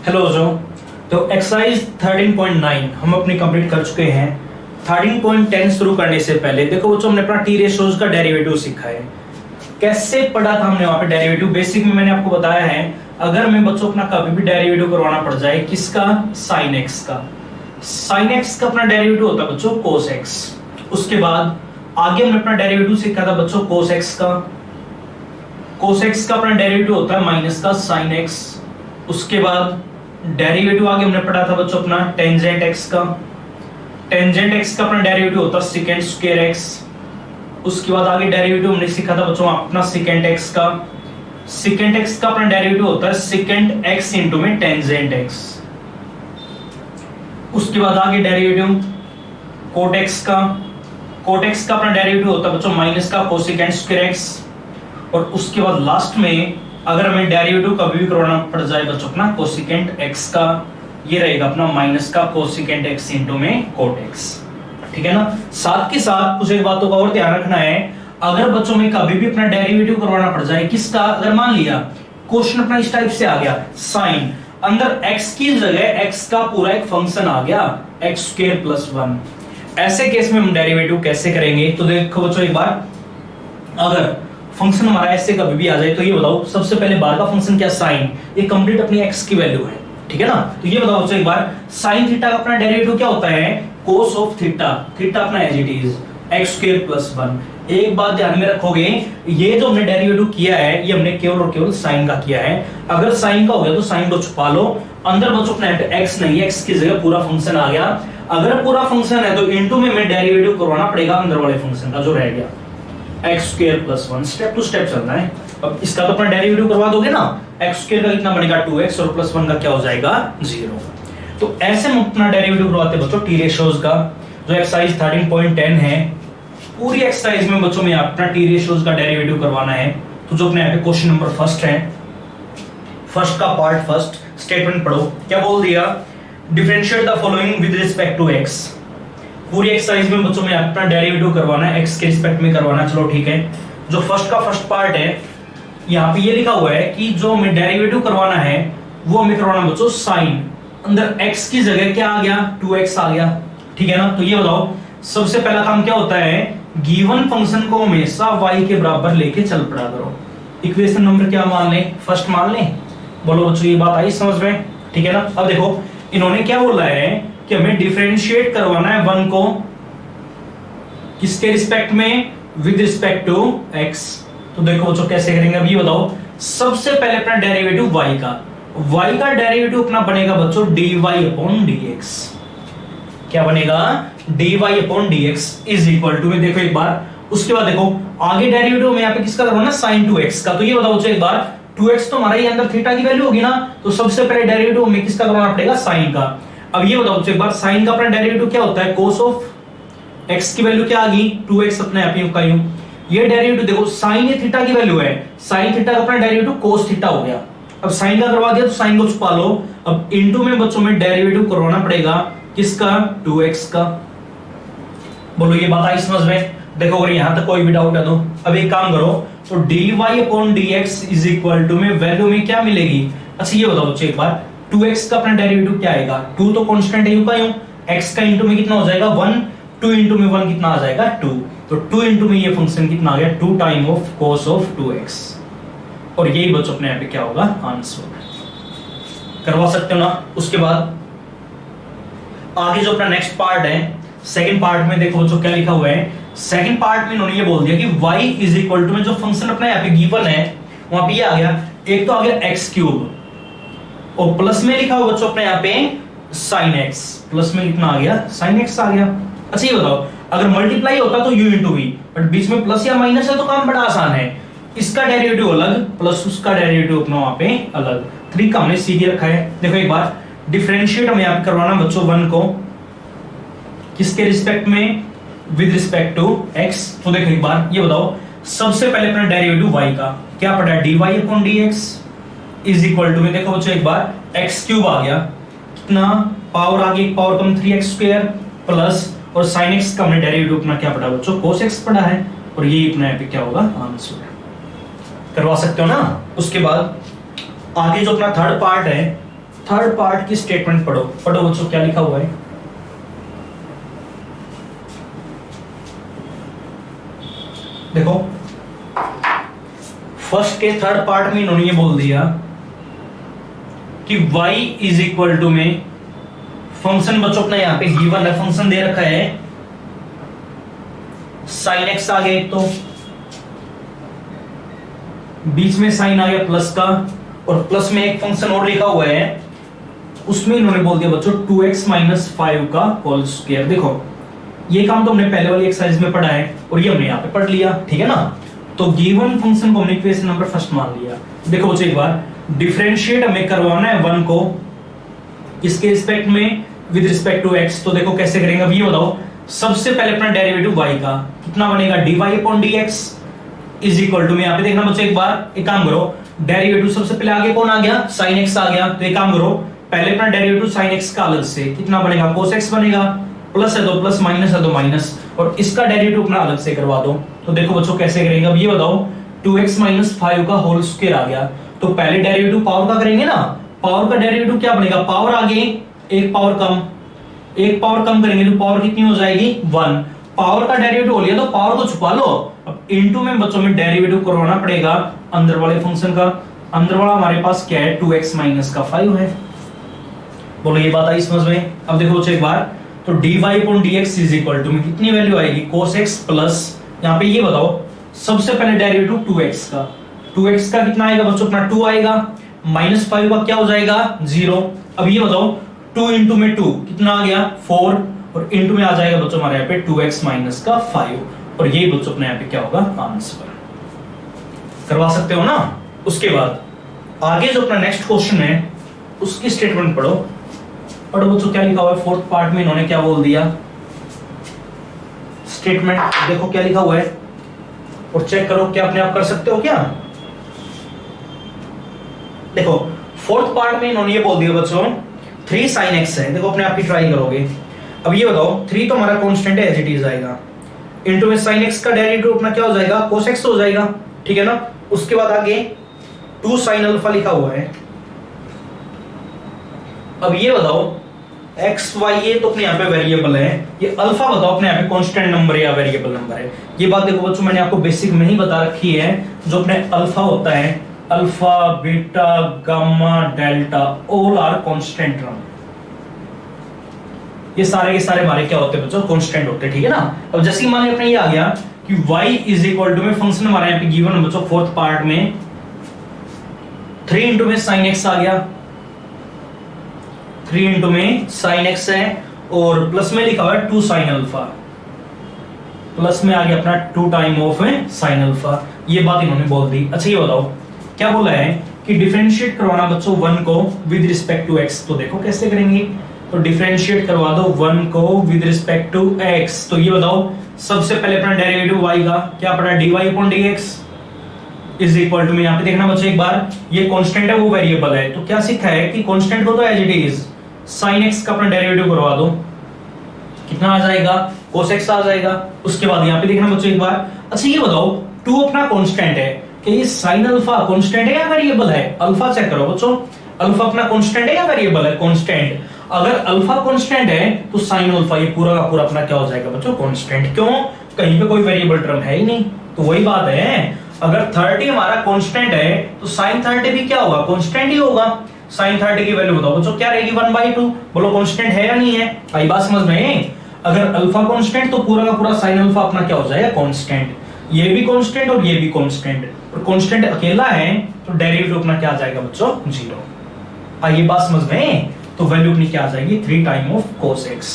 Hello जो तो exercise 13.9 हम अपनी कंप्लीट कर चुके हैं। 13.10 शुरू करने से पहले देखो बच्चों, हमने अपना टी रेशियोज का डेरिवेटिव सीखा है। कैसे पढ़ा था हमने वहां पे डेरिवेटिव? बेसिक में मैंने आपको बताया है, अगर मैं बच्चों अपना कभी भी डेरिवेटिव करवाना पड़ जाए, किसका? साइन एक्स का। साइन एक्स का अपना डेरिवेटिव होता है बच्चों कोस एक्स। उसके बाद आगे हमने अपना डेरिवेटिव सीखा था बच्चों कोस एक्स का। कोस एक्स का अपना डेरिवेटिव होता है माइनस का साइन एक्स। उसके बाद डेरिवेटिव आगे हमने पढ़ा था बच्चों अपना टेंजेंट एक्स का। टेंजेंट एक्स का अपना डेरिवेटिव होता है सेकेंड स्क्वायर एक्स। उसके बाद आगे डेरिवेटिव हमने सीखा था बच्चों अपना सेकेंड एक्स का। सेकेंड एक्स का अपना डेरिवेटिव होता है सेकेंड एक्स इंटू में टेंजेंट एक्स। उसके बाद आगे डेरिवेटिव कोट एक्स का। कोट एक्स का अपना डेरिवेटिव होता है बच्चों माइनस का कोसेकेंड स्क्वायर एक्स। और उसके बाद लास्ट में अगर हमें डेरिवेटिव कभी भी करवाना पड़ जाए बच्चों अपना कोसेकेंट एक्स का, ये रहेगा अपना माइनस का कोसेकेंट एक्स इंटू में कोट एक्स। ठीक है ना? साथ के साथ कुछ एक बातों का और ध्यान रखना है, अगर बच्चों में कभी भी अपना डेरिवेटिव करवाना पड़ जाए किसका, अगर मान लिया क्वेश्चन अपना इस टाइप से आ गया, साइन अंदर x की जगह x का पूरा एक फंक्शन आ गया एक्स स्क्वायर प्लस 1, ऐसे केस में हम डेरिवेटिव कैसे करेंगे? तो देखो बच्चों एक बार, अगर फंक्शन हमारा ऐसे कभी भी आ जाए तो ये बताओ, सबसे पहले बाहर का फंक्शन क्या? साइन, ये कंप्लीट अपनी x की वैल्यू है। ठीक है ना? तो ये बताओ बच्चों एक बार, साइन थीटा का अपना डेरिवेटिव क्या होता है? Cos of theta. थीटा अपना as it is x square plus 1। एक बात ध्यान में रखोगे, ये जो हमने डेरिवेटिव किया है ये हमने केवल और केवल साइन का किया है। अगर साइन का हो गया तो साइन को छुपा लो, अंदर बच्चों अपना एक्स नहीं है, एक्स की जगह पूरा फंक्शन आ गया। अगर पूरा फंक्शन है तो इनटू में हमें डेरिवेटिव करवाना पड़ेगा अंदर वाले फंक्शन का जो रह गया x square plus 1। Step to step चलना है। अब इसका तो अपना डेरिवेटिव करवा दोगे ना, एक्स स्क्वायर का कितना बनेगा 2x और प्लस 1 का क्या हो जाएगा 0। तो ऐसे हम अपना डेरिवेटिव करवाते हैं बच्चों टी रेशियोज का, जो एक्सरसाइज 13.10 है। पूरी एक्सरसाइज में बच्चों में अपना टी रेशियोज का डेरिवेटिव करवाना है। तो जो अपने यहाँ पे क्वेश्चन नंबर फर्स्ट है, फर्स्ट का पार्ट फर्स्ट स्टेटमेंट पढ़ो। क्या बोल दिया? Differentiate the following with respect to x। पूरी एक्सरसाइज में बच्चों में अपना डेरिवेटिव करवाना है, x के रिस्पेक्ट में करवाना। चलो ठीक है, जो फर्स्ट का फर्स्ट पार्ट है, यहाँ पे ये लिखा हुआ है कि जो हमें डेरिवेटिव करवाना है वो हमें करवाना बच्चों साइन, अंदर x की जगह क्या आ गया 2x आ गया। ठीक है ना? तो ये बताओ, सबसे पहला काम क्या होता है, गिवन फंक्शन को हमेशा y के बराबर लेके चल पड़ा करो। इक्वेशन नंबर क्या मान लें? फर्स्ट मान लें। बोलो बच्चों ये बात आई समझ में? ठीक है ना? अब देखो इन्होंने क्या बोला है कि हमें डिफरेंशिएट करवाना है 1 को किसके रिस्पेक्ट में? With respect to x। तो देखो बच्चों कैसे करेंगे अभी बताओ। सबसे पहले अपना डेरिवेटिव y का डेरिवेटिव अपना बनेगा बच्चों dy अपॉन dx। क्या बनेगा? dy upon dx is equal to में, देखो एक बार, उसके बाद देखो आगे डेरिवेटिव में यहाँ पे किसका करवाना? sin 2x का। तो ये बताओ बच्चों एक बार, 2x तो हमारा ये अंदर थीटा की वैल्यू होगी ना, तो सबसे पहले डेरिवेटिव में किसका करवाना पड़ेगा? sin का। अब ये बताओ बच्चों एक बार, sin का अपना डेरिवेटिव क्या होता है? cos ऑफ x की वैल्यू क्या आ गई? 2x अपने यहाँ पे का यूं। ये डेरिवेटिव देखो, sin ये थीटा की वैल्यू है, sin थीटा का अपना डेरिवेटिव cos थीटा हो गया। अब sin का करवा दिया तो sin को छुपा लो। अब इनटू में बच्चों में डेरिवेटिव करवाना पड़ेगा किसका? 2x का। बोलो ये बात आई समझ में? देखो अगर यहां तक कोई भी डाउट है तो अब एक काम करो, तो dy upon dx is equal to में वैल्यू में क्या मिलेगी? अच्छा ये बताओ बच्चों एक बार, 2x का अपना डेरिवेटिव क्या आएगा? 2 तो कांस्टेंट है, यूं का यूं, x का इनटू में कितना हो जाएगा 1, 2 इनटू में 1 कितना आ जाएगा 2। तो 2 इनटू में ये फंक्शन कितना आ गया 2 time of cos of 2x। और यही बच्चों अपने यहाँ पे क्या होगा? आंसर। करवा सकते हो ना? उसके बाद आगे जो अपना नेक्स्ट पार्ट है, सेकंड पार्ट में देखो बच्चों क्या लिखा हुआ है। सेकंड पार्ट में इन्होंने ये बोल दिया कि y इज इक्वल टू में जो फंक्शन अपना यहाँ पे गिवन है वहां पे ये आ गया, एक तो आ गया x क्यूब और प्लस में लिखा हुआ बच्चों अपने यहाँ पे sin x, प्लस में कितना आ गया? sin x आ गया। अच्छा ये बताओ, अगर मल्टीप्लाई होता तो u इंटू v, बट बीच में प्लस या माइनस है तो काम बड़ा आसान है। इसका डेरिवेटिव अलग प्लस उसका डेरिवेटिव अपना वहां पे अलग। तरीका हमने सीख ही रखा है। देखो एक बार, डिफरेंशिएट हमें यहाँ पे करवाना बच्चों 1 को किसके रिस्पेक्ट में? With respect to x। तो देखो एक बार ये बताओ, सबसे पहले अपना डेरिवेटिव y का क्या पड़ा? dy upon dx is equal to में, देखो बच्चों एक बार, x क्यूब आ गया, कितना पावर आ गई, पावर कम 3x स्क्वायर प्लस, और sin x का हमने डेरिवेटिव अपना क्या पड़ा बच्चों? cos x पड़ा है। और ये अपना यहाँ पे क्या होगा? आंसर। करवा सकते हो ना? उसके बाद आगे जो अपना थर्ड पार्ट है थर्ड पार्ट की स्टेटमेंट पढ़ो पढ़ो बच्चों, क्या लिखा हुआ है। देखो फर्स्ट के थर्ड पार्ट में इन्होंने ये बोल दिया कि y इज इक्वल टू में फंक्शन बच्चों अपना यहां पे गिवन है, फंक्शन दे रखा है साइन एक्स आ गया, एक तो बीच में साइन आ गया प्लस का, और प्लस में एक फंक्शन और लिखा हुआ है, उसमें इन्होंने बोल दिया बच्चों 2x माइनस 5 का होल स्क्वायर। देखो ये काम तो हमने पहले वाली एक्सरसाइज में पढ़ा है और ये हमने यहाँ पे पढ़ लिया, ठीक है ना। तो गिवन फंक्शन को हमने इक्वेशन नंबर फर्स्ट मान लिया। देखो बच्चों एक बार डिफरेंशिएट हमें करवाना है 1 को इसके रिस्पेक्ट में विद रिस्पेक्ट टू x। तो देखो कैसे करेंगे, अब ये बताओ। सबसे पहले अपना डेरिवेटिव y का कितना बनेगा, dy upon dx is equal to में, यहाँ पे देखना बच्चों एक बार, एक काम करो, डेरिवेटिव सबसे पहले आगे कौन आ गया, sin x आ गया। तो एक काम करो, पहले अपना डेरिवेटिव sin x का अलग से कितना बनेगा, cos x बनेगा, प्लस है तो प्लस, माइनस है तो माइनस, और इसका डेरिवेटिव अपना अलग से करवा दो। तो देखो बच्चों कैसे करेंगे, अब ये बताओ 2x माइनस 5 का होल स्क्वायर आ गया। तो पहले डेरिवेटिव पावर का करेंगे ना, पावर का डेरिवेटिव क्या बनेगा, पावर आगे एक पावर कम, एक पावर कम करेंगे तो पावर कितनी हो जाएगी 1। पावर का डेरिवेटिव हो लिया तो पावर को छुपा लो। अब इनटू में बच्चों में डेरिवेटिव करवाना पड़ेगा अंदर वाले फंक्शन का। अंदर वाला हमारे पास क्या है, 2x माइनस का 5 है। बोलो ये बात आई समझ में। अब देखो बच्चों एक बार, तो dy upon dx is equal to में कितनी वैल्यू आएगी, cos x प्लस, यहाँ पे ये बताओ सबसे पहले डेरिवेटिव 2x का, 2x का कितना आएगा बच्चों अपना 2 आएगा, माइनस 5 का क्या हो जाएगा 0। अब ये बताओ 2 इंटू में 2 कितना आ गया 4, और इंटू में आ जाएगा बच्चों हमारे यहाँ पे 2x माइनस का 5, और ये बच्चों अपने यहाँ पे क्या होगा आंसर। करवा सकते हो ना। उसके बाद आगे जो अपना नेक्स्ट क्वेश्चन है उसकी स्टेटमेंट पढ़ो पढ़ो बच्चों, क्या लिखा हुआ है फोर्थ पार्ट में, इन्होंने क्या बोल दिया स्टेटमेंट, देखो क्या लिखा हुआ है और चेक करो क्या अपने आप कर सकते हो क्या। देखो फोर्थ पार्ट में इन्होंने ये बोल दिया बच्चों 3 sin x है, देखो अपने आप ही ट्राई करोगे। अब ये बताओ 3 तो हमारा कांस्टेंट है, एज इट इज आएगा, इनटू में sin x का डेरिवेटिव अपना क्या हो जाएगा cos x हो जाएगा, ठीक है ना। उसके बाद आगे 2 sin अल्फा लिखा हुआ है। अब ये बताओ x y ये तो अपने यहाँ पे वेरिएबल है, ये अल्फा बताओ अपने यहाँ पे कांस्टेंट नंबर है या वेरिएबल नंबर है। ये बात देखो बच्चों मैंने आपको बेसिक में ही बता रखी है, जो अपने अल्फा होता है, alpha beta gamma delta all are constant term, ये सारे के सारे हमारे क्या होते हैं बच्चों कांस्टेंट होते हैं, ठीक है ना। अब जैसे मान अपने ये आ गया कि y इज इक्वल टू में फंक्शन हमारे यहाँ पे गिवन है बच्चों फोर्थ पार्ट में 3 इंटू में sin x आ गया, 3 इंटू में sin x है, और प्लस में लिखा हुआ है 2 sin अल्फा, प्लस में आ गया अपना 2 टाइम ऑफ sin अल्फा। ये बात इन्होंने बोल दी। अच्छा ये बताओ क्या बोला है कि डिफरेंशिएट करवाना बच्चों 1 को विद रिस्पेक्ट टू x। तो देखो कैसे करेंगे, तो डिफरेंशिएट करवा दो 1 को विद रिस्पेक्ट टू x। तो ये बताओ सबसे पहले अपना डेरिवेटिव y का क्या पड़ा, dy upon dx is equal to में, यहाँ पे देखना बच्चों एक बार, ये कांस्टेंट है वो वेरिएबल है, तो क्या सीखा है कि कांस्टेंट को तो as it is sin x का अपना डेरिवेटिव करवा दो, कितना आ जाएगा cos x आ जाएगा। उसके बाद यहाँ पे देखना बच्चों एक बार, अच्छा ये बताओ 2 अपना कांस्टेंट है, कि ये sin अल्फा कांस्टेंट है या वेरिएबल है, अल्फा चेक करो बच्चों, अल्फा अपना कांस्टेंट है या वेरिएबल है, कांस्टेंट। अगर अल्फा कांस्टेंट है तो sin अल्फा ये पूरा का पूरा अपना क्या हो जाएगा बच्चों कांस्टेंट, क्यों, कहीं पे कोई वेरिएबल टर्म है ही नहीं। तो वही बात है, अगर 30 हमारा कांस्टेंट है तो sin 30 भी क्या होगा कांस्टेंट ही होगा। sin 30 की वैल्यू बताओ बच्चों क्या रहेगी 1/2, बोलो कांस्टेंट है या नहीं है, आई बात समझ में। अगर अल्फा कांस्टेंट तो पूरा का पूरा sin अल्फा अपना क्या हो जाएगा कांस्टेंट, ये भी कांस्टेंट और ये भी कांस्टेंट, और कांस्टेंट अकेला है तो डेरिवेटिव अपना क्या आ जाएगा बच्चों 0। आई बात समझ में। तो वैल्यू अपनी क्या आ जाएगी 3 टाइम ऑफ cos x,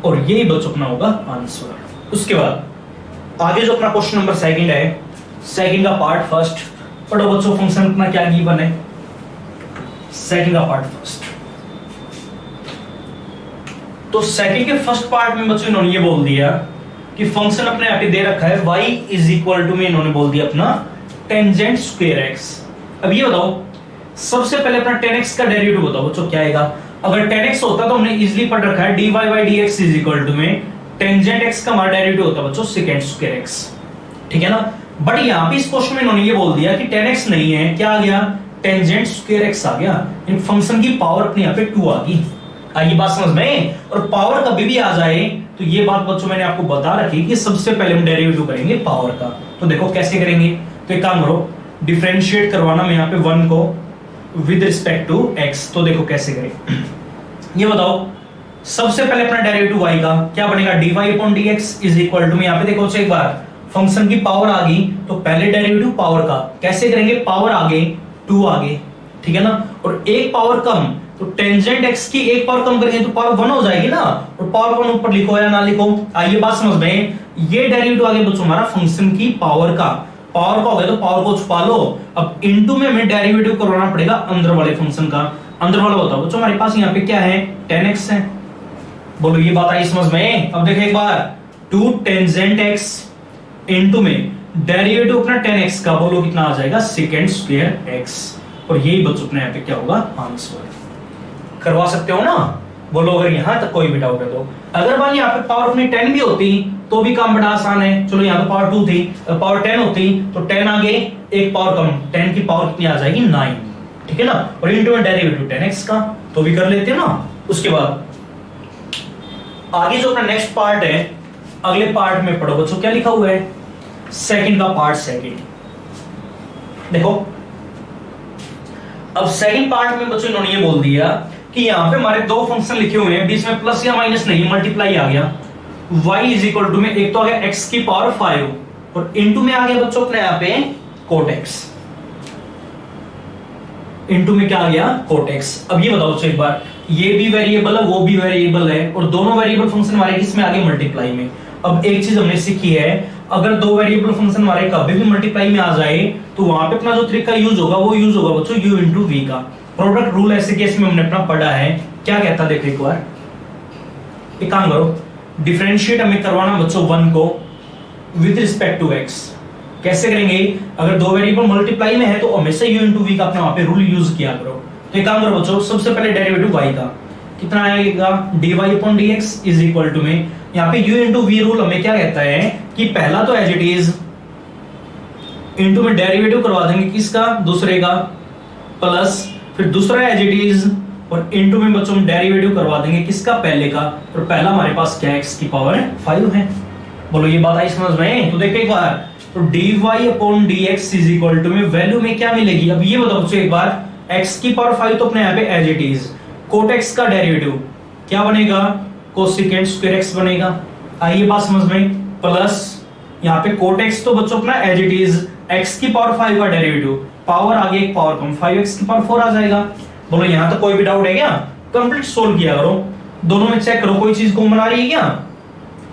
और यही बच्चों अपना होगा आंसर। उसके बाद आगे जो अपना क्वेश्चन नंबर सेकंड है, सेकंड का पार्ट फर्स्ट पढ़ो बच्चों, फंक्शन अपना क्या गिवन है, सेकंड का पार्ट फर्स्ट। तो सेकंड के फर्स्ट पार्ट में बच्चों इन्होंने ये बोल दिया कि फंक्शन अपने यहाँ पे दे रखा है y इज इक्वल टू में, इन्होंने बोल दिया अपना टेंजेंट स्क्वायर x। अब ये बताओ सबसे पहले अपना tan x का डेरिवेटिव बताओ बच्चों क्या आएगा। अगर tan x होता तो हमने इजीली पढ़ रखा है dy by dx is equal to में टेंजेंट x का हमारा डेरिवेटिव होता है बच्चों सेकंड स्क्वायर x, ठीक है ना। बट यहाँ पे इस क्वेश्चन में इन्होंने ये बोल दिया कि tan x नहीं है, क्या आ गया टेंजेंट स्क्वायर एक्स आ गया, इन फंक्शन की पावर अपने यहाँ पे 2 आ गई। आइए बात समझ में। और पावर कभी भी आ जाए तो ये बात बच्चों मैंने आपको बता रखी कि सबसे पहले हम डेरिवेटिव करेंगे पावर का। तो देखो कैसे करेंगे, तो एक काम करो, डिफरेंशिएट करवाना मैं यहाँ पे 1 को विद रिस्पेक्ट टू x। तो देखो कैसे करें, ये बताओ सबसे पहले अपना डेरिवेटिव y का क्या बनेगा, dy upon dx is equal to में, यहाँ पे देखो एक बार फंक्शन की पावर आ गई तो पहले डेरिवेटिव पावर का कैसे करेंगे, पावर आगे 2 आगे, ठीक है ना, और एक पावर कम तो टेंजेंट x की एक पावर कम करेंगे तो पावर 1 हो जाएगी ना, और पावर 1 ऊपर लिखो या ना लिखो। आइए बात समझ में, ये डेरिवेटिव आगे बच्चों हमारा फंक्शन की पावर का, पावर का हो गया तो पावर को छुपा लो, अब इनटू में हमें डेरिवेटिव करवाना पड़ेगा अंदर वाले फंक्शन का। अंदर वाला बताओ बच्चों हमारे पास यहाँ पे क्या है, 10x है, बोलो ये बात आई समझ में। अब देखो एक बार 2 टेंजेंट x इनटू में डेरिवेटिव अपना 10x का, बोलो कितना आ जाएगा, सेकंड स्क्वायर x, और यही बच्चों अपने यहाँ पे क्या होगा, आंसर। करवा सकते हो ना, बोलो अगर यहां तक कोई भी डाउट है तो। अगर मान यहाँ पे पावर अपनी 10 भी होती तो भी काम बड़ा आसान है, चलो यहाँ पे पावर 2 थी, पावर 10 होती तो 10 आगे एक पावर कम, 10 की पावर कितनी आ जाएगी, 9, ठीक है ना, और इनटू में डेरिवेटिव 10x का, तो भी कर लेते हैं ना। उसके बाद आगे जो अपना नेक्स्ट पार्ट है, अगले पार्ट में पढ़ो बच्चों क्या लिखा हुआ है, सेकंड का पार्ट सेकंड। देखो अब सेकंड पार्ट में बच्चों इन्होंने ये बोल दिया कि यहां पे हमारे दो फंक्शन लिखे हुए हैं, बीच में प्लस या माइनस नहीं, मल्टीप्लाई आ गया, y इज इक्वल टू में एक तो आ गया x की पावर 5 और इनटू में आ गया बच्चों अपने यहां पे cot x, इनटू में क्या आ गया, cot x। अब ये बताओ एक बार, ये भी वेरिएबल है वो भी वेरिएबल है, और दोनों वेरिएबल फंक्शन हमारे किसमें आ गए, मल्टीप्लाई में। अब एक चीज हमने सीखी है, अगर दो वेरिएबल फंक्शन हमारे कभी भी मल्टीप्लाई में आ जाए तो वहां पे अपना जो तरीका यूज होगा वो यूज होगा बच्चों u इंटू वी का। प्रोडक्ट रूल ऐसे केस में हमने अपना पढ़ा है, क्या कहता देखो एक बार, एक काम करो, डिफरेंशिएट हमें करवाना बच्चों 1 को विद रिस्पेक्ट टू x। कैसे करेंगे, अगर दो वेरिएबल मल्टीप्लाई में है तो हमेशा u इंटू वी का अपने वहां पे रूल यूज किया करो। तो एक काम करो बच्चों, सबसे पहले डेरिवेटिव y का कितना आएगा, dy upon dx is equal to में, यहाँ पे u इंटू वी रूल हमें क्या कहता है कि पहला तो एज इट इज इनटू में डेरिवेटिव करवा देंगे किसका, दूसरे का, प्लस फिर दूसरा एज इट इज और इनटू में बच्चों हम डेरिवेटिव करवा देंगे किसका, पहले का, और पहला हमारे पास क्या है, x की पावर 5 है। बोलो ये बात आई समझ में। तो देखो एक बार, तो dy upon dx is equal to में वैल्यू में क्या मिलेगी, अब ये बताओ बच्चों एक बार, x की पावर 5 तो अपने यहाँ पे as it is, cot x का डेरिवेटिव क्या बनेगा, कोसेकेंट स्क्वायर x बनेगा। आइए बात समझ में, प्लस यहाँ पे cot x तो बच्चों अपना एज इट इज x की पावर 5 का डेरिवेटिव, पावर आगे एक पावर कम, 5x की पावर 4 आ जाएगा। बोलो यहाँ तो कोई भी डाउट है क्या, कंप्लीट सोल्व किया करो, दोनों में चेक करो कोई चीज कॉमन आ रही है क्या,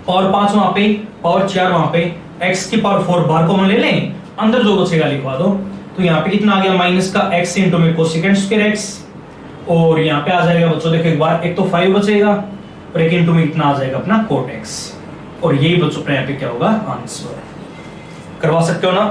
पावर 5 वहां पे, पावर 4 वहां पे, x की पावर 4 बाहर कॉमन ले लें, अंदर जो बचेगा लिखवा दो। तो यहाँ पे कितना आ गया, माइनस का x इंटू में कोसेकेंट स्क्वायर x, और यहाँ पे आ जाएगा बच्चों देखो एक बार, एक तो 5 बचेगा और एक इंटू में कितना आ जाएगा अपना cot x, और यही बच्चों अपने यहाँ पे क्या होगा, आंसर। करवा सकते हो ना।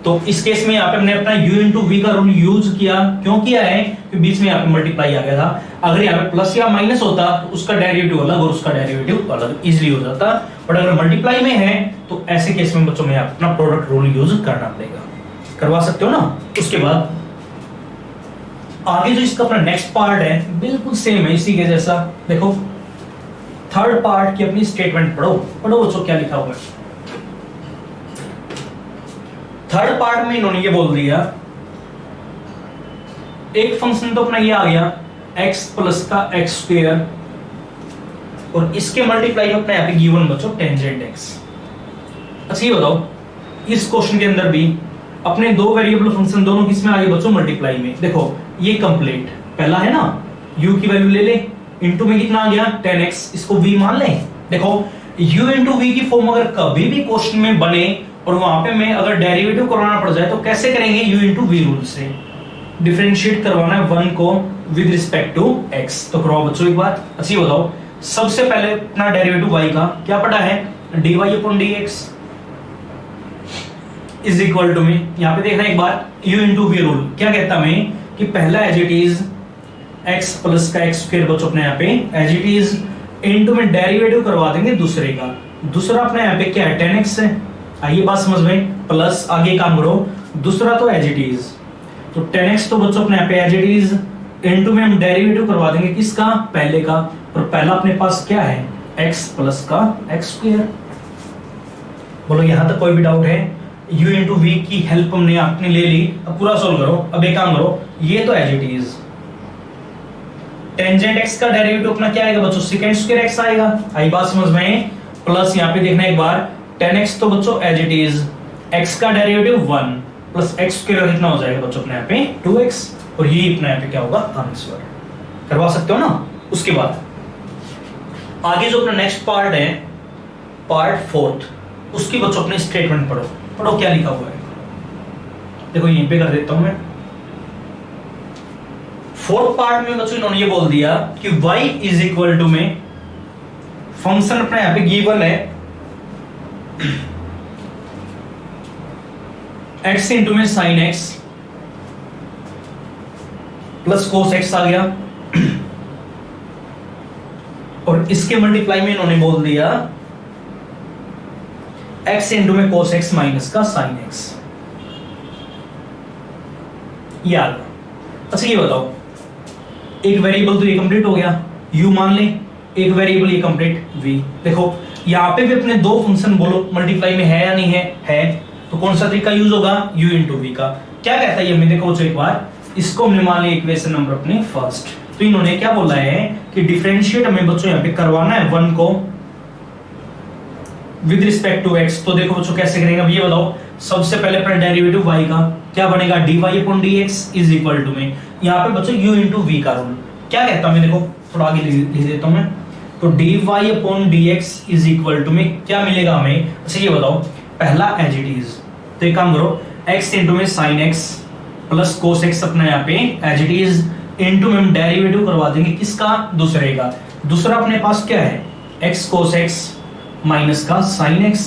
तो इस केस में यहाँ पे हमने अपना u इंटू वी का रूल यूज किया, क्यों किया है, क्योंकि बीच में यहाँ पे मल्टीप्लाई आ गया था, अगर यहाँ पे प्लस या माइनस होता तो उसका डेरिवेटिव अलग और उसका डेरिवेटिव अलग इजीली हो जाता, बट अगर मल्टीप्लाई में है तो ऐसे केस में बच्चों में अपना प्रोडक्ट रूल यूज करना पड़ेगा। करवा सकते हो ना। उसके बाद आगे जो इसका अपना नेक्स्ट पार्ट है बिल्कुल सेम है इसी के जैसा। देखो थर्ड पार्ट की अपनी स्टेटमेंट पढ़ो बच्चों क्या लिखा हुआ है। थर्ड पार्ट में इन्होंने ये बोल दिया, एक फंक्शन तो अपना ये आ गया x प्लस का x स्क्वायर, और इसके मल्टीप्लाई में अपना यहाँ पे गिवन बच्चों टेंजेंट x। अच्छा ये बताओ, इस क्वेश्चन के अंदर भी अपने दो वेरिएबल फंक्शन दोनों किसमें आ गए बच्चों, मल्टीप्लाई में। देखो ये कंप्लीट पहला है ना, u की वैल्यू ले ले, इनटू में कितना आ गया 10x, इसको v मान ले। देखो u इंटू वी की फॉर्म अगर कभी भी क्वेश्चन में बने और वहां पे मैं अगर डेरिवेटिव करवाना पड़ जाए तो कैसे करेंगे, u इंटू वी रूल से डिफरेंशिएट करवाना है 1 को विद रिस्पेक्ट टू x। तो करवाओ बच्चों एक बार। अच्छी बताओ, सबसे पहले अपना डेरिवेटिव y का क्या पढ़ा है, dy upon dx is equal to में, यहां पे देखना एक बार, u इंटू वी रूल क्या कहता मैं कि पहला as it is x plus का x स्क्वायर बच्चों अपने यहाँ पे एज इट इज, इनटू में डेरिवेटिव करवा देंगे दूसरे का, दूसरा अपने यहाँ पे क्या है 10x है। आइए बात समझ में, प्लस आगे काम करो, दूसरा तो एज इट इज, तो 10x तो बच्चों अपने यहाँ पे एज इट इज, इनटू में हम डेरिवेटिव करवा देंगे किसका, पहले का, और पहला अपने पास क्या है, x प्लस का एक्स स्क्वायर। बोलो यहां तक कोई भी डाउट है? u इंटू वी की हेल्प हमने आपने ले ली, अब पूरा सोल्व करो। अब एक काम करो, ये तो as it is, tangent x का डेरिवेटिव अपना क्या आएगा बच्चों, सेकंड स्क्वायर x आएगा। आई बात समझ में? प्लस यहाँ पे देखना एक बार, 10x तो बच्चों एज इट इज, x का डेरिवेटिव 1 प्लस x स्क्वायर कितना हो जाएगा बच्चों अपने यहाँ पे 2x, और ये अपने यहाँ पे क्या होगा, आंसर। करवा सकते हो ना। उसके बाद आगे जो अपना नेक्स्ट पार्ट है, पार्ट 4, उसकी बच्चों अपने स्टेटमेंट पढ़ो। पढ़ो क्या लिखा हुआ है, देखो यहीं पे कर देता हूं मैं। 4th पार्ट में बच्चों इन्होंने ये बोल दिया कि y इज इक्वल टू में फंक्शन अपने यहां पे गिवन है x इंटू में sine x plus cos x आ गया, और इसके मल्टीप्लाई में इन्होंने बोल दिया x इंटू में कोस x माइनस का साइन x। यार अच्छा ये बताओ, एक वेरिएबल तो ये कंप्लीट हो गया, u मान ले, एक वेरिएबल ये कंप्लीट v। देखो यहां पे भी अपने दो फंक्शन बोलो मल्टीप्लाई में है या नहीं है, है, तो कौन सा तरीका यूज होगा, u इंटू वी का। क्या कहता है ये हमें, देखो एक बार इसको हमने मान लिया इक्वेशन नंबर अपने फर्स्ट, तो इन्होंने क्या बोला है कि डिफरेंशिएट हमें बच्चों यहाँ पे करवाना है 1 को विद रिस्पेक्ट टू x। तो देखो बच्चों कैसे करेंगे, अब ये बताओ, सबसे पहले अपना डेरिवेटिव y का क्या बनेगा, dy upon dx is equal to में, यहाँ पे बच्चों u इंटू वी का रूल क्या कहता है, देखो थोड़ा आगे लिख देता हूं मैं, तो dy upon dx is equal to में क्या मिलेगा हमें। अच्छा ये बताओ, पहला एज इट इज, तो एक काम करो, x इंटू में sine x plus cos x अपना यहाँ पे एज इट इज, इनटू में हम डेरिवेटिव करवा देंगे किसका, दूसरे का। दूसरा अपने पास क्या है, x कोस x माइनस का साइन x,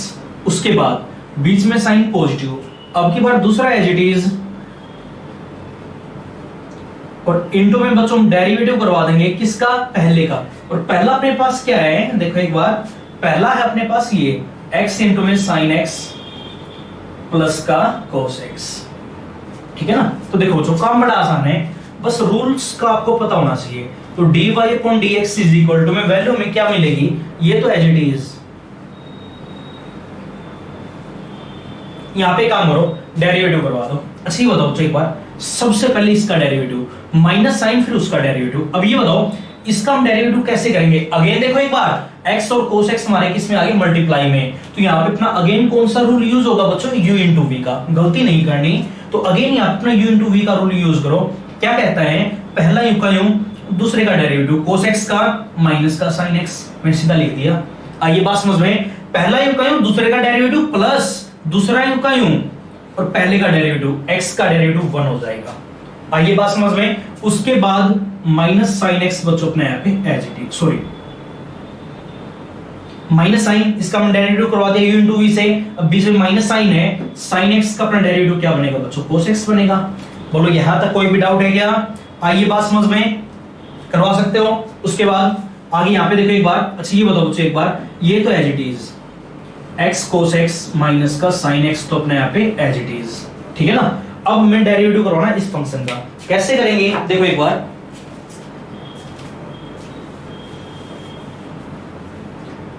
उसके बाद बीच में साइन पॉजिटिव, अब की बार दूसरा एज इट इज, और इनटू में बच्चों हम डेरिवेटिव करवा देंगे किसका, पहले का। और पहला अपने पास क्या है, देखो एक बार, पहला है अपने पास ये x इंटू में साइन x प्लस का कोस x, ठीक है ना। तो देखो बच्चों काम बड़ा आसान है, बस रूल्स का आपको पता होना चाहिए। तो dy upon dx is equal to में वैल्यू में क्या मिलेगी, ये तो एज इट इज, यहां पे काम करो डेरिवेटिव करवा दो। अच्छा ये बताओ एक बार, सबसे पहले इसका डेरिवेटिव माइनस साइन फिर उसका डेरिवेटिव। अब ये बताओ इसका हम डेरिवेटिव कैसे करेंगे, अगेन देखो एक बार, x और cos x हमारे किस में आ गए, मल्टीप्लाई में, तो यहाँ पे अपना अगेन कौन सा रूल यूज होगा बच्चों, u इंटू वी का, गलती नहीं करनी। तो अगेन यहाँ अपना u इंटू वी का रूल यूज करो। क्या कहता है, पहला यू का यूं, दूसरे का डेरिवेटिव cos x का माइनस का sin x, मैंने सीधा लिख दिया। आइए बात समझ में, पहला यू का यूं, दूसरे का डेरिवेटिव प्लस दूसरा यू का यूं, और पहले का डेरिवेटिव x का डेरिवेटिव 1 हो जाएगा। आइए बात समझ में, उसके बाद माइनस साइन x बच्चों अपने यहाँ पे as it is, sorry minus sine, इसका हम डेरिवेटिव करवा दिया u इंटू वी से, अब बीच में माइनस साइन है, साइन x का अपना डेरिवेटिव क्या बनेगा बच्चों, cos x बनेगा। बोलो यहां तक कोई भी डाउट है क्या? आइए बात समझ में, करवा सकते हो। उसके बाद आगे यहाँ पे देखो एक बार, अच्छा ये बताओ बच्चों एक बार, ये तो as it is x cos x minus का sin x, तो अपने यहाँ पे एज इट इज, ठीक है ना। अब हमें डेरिवेटिव करवाना है इस फंक्शन का, कैसे करेंगे देखो एक बार,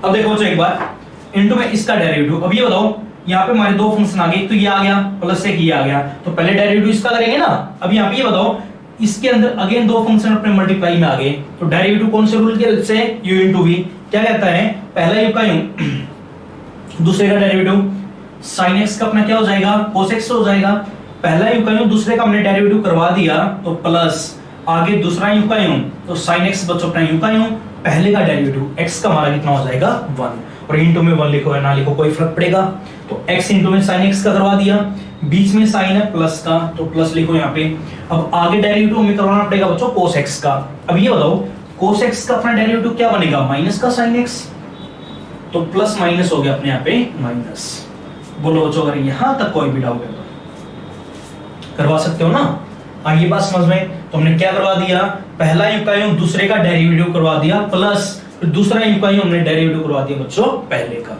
अब देखो बच्चों एक बार, इनटू में इसका डेरिवेटिव। अब ये बताओ यहाँ पे हमारे दो फंक्शन आ गए, तो ये आ गया प्लस एक ये आ गया, तो पहले डेरिवेटिव इसका करेंगे ना। अब यहाँ पे ये बताओ, इसके अंदर अगेन दो फंक्शन अपने मल्टीप्लाई में आ गए, तो डेरिवेटिव कौन से रूल के से, u इंटू वी। क्या कहता है, पहला u का u, दूसरे का डेरिवेटिव sin x का अपना क्या हो जाएगा, cos x हो जाएगा। पहला u का u, दूसरे का हमने डेरिवेटिव करवा दिया, तो प्लस आगे दूसरा u का u, तो sin x बच्चों अपना u का u, पहले का डेरिवेटिव x का हमारा कितना हो जाएगा 1, और इनटू में 1 लिखो या ना लिखो कोई फर्क पड़ेगा। तो x इनटू में sin x का करवा दिया, बीच में साइन है प्लस का, तो प्लस लिखो यहाँ पे। अब आगे डेरिवेटिव हमें करवाना पड़ेगा बच्चों cos x का। अब ये बताओ cos x का अपना डेरिवेटिव क्या बनेगा, माइनस का sin x, तो प्लस माइनस हो गया अपने यहाँ पे माइनस। बोलो बच्चों अगर यहां तक कोई भी डाउट है तो करवा सकते हो ना। आगे बात समझ में, तो हमने क्या करवा दिया, पहला यू का यू, दूसरे का डेरिवेटिव करवा दिया, प्लस दूसरा यू का यू हमने डेरिवेटिव करवा दिया बच्चों पहले का।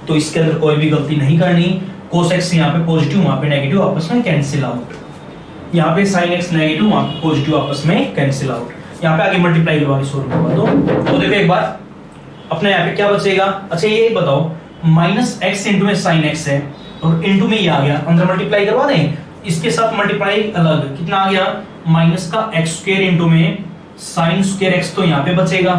तो इसके अंदर कोई भी गलती नहीं करनी, cos x यहाँ पे पॉजिटिव वहां पे नेगेटिव आपस में कैंसिल आउट। यहाँ पे साइन एक्स नेगेटिव, वहां पे पॉजिटिव, आपस में कैंसिल आउट। यहाँ पे आगे मल्टीप्लाई करवा के सोल्व करवा दो। तो देखो एक बार अपने यहाँ पे क्या बचेगा, अच्छा ये बताओ माइनस एक्स इंटू में साइन एक्स है और इंटू में ये आ गया, अंदर मल्टीप्लाई करवा दें, इसके साथ मल्टीप्लाई अलग कितना आ गया, माइनस का एक्स स्क्वायर इंटू में साइन स्क्वायर एक्स, तो यहाँ पे बचेगा।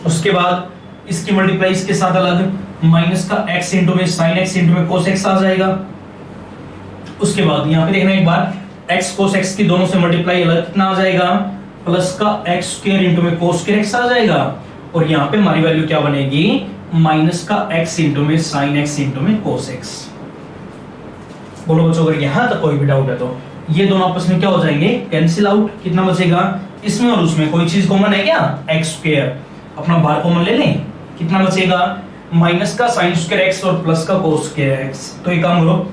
उसके बाद इसकी मल्टीप्लाई इसके साथ अलग, माइनस का एक्स इंटू में साइन एक्स इंटू में कोस एक्स आ जाएगा। उसके बाद यहाँ पे देखना एक बार, एक्स कोस एक्स की दोनों से मल्टीप्लाई अलग कितना आ जाएगा, प्लस का एक्स स्क्वायर इंटू में कोस स्क्वायर एक्स आ जाएगा। और यहाँ पे हमारी वैल्यू क्या बनेगी, माइनस का एक्स इंटू में साइन एक्स इंटू में कोस एक्स। बोलो बच्चों अगर यहां तक कोई भी डाउट है तो ये दोनों आपस में क्या हो जाएंगे, कैंसिल आउट। कितना बचेगा, इसमें और उसमें कोई चीज कॉमन है क्या, एक्स स्क्वायर, अपना बाहर कॉमन ले लें, कितना बचेगा, माइनस का साइन स्क्वायर एक्स और प्लस का कोस स्क्वायर एक्स। तो एक काम करो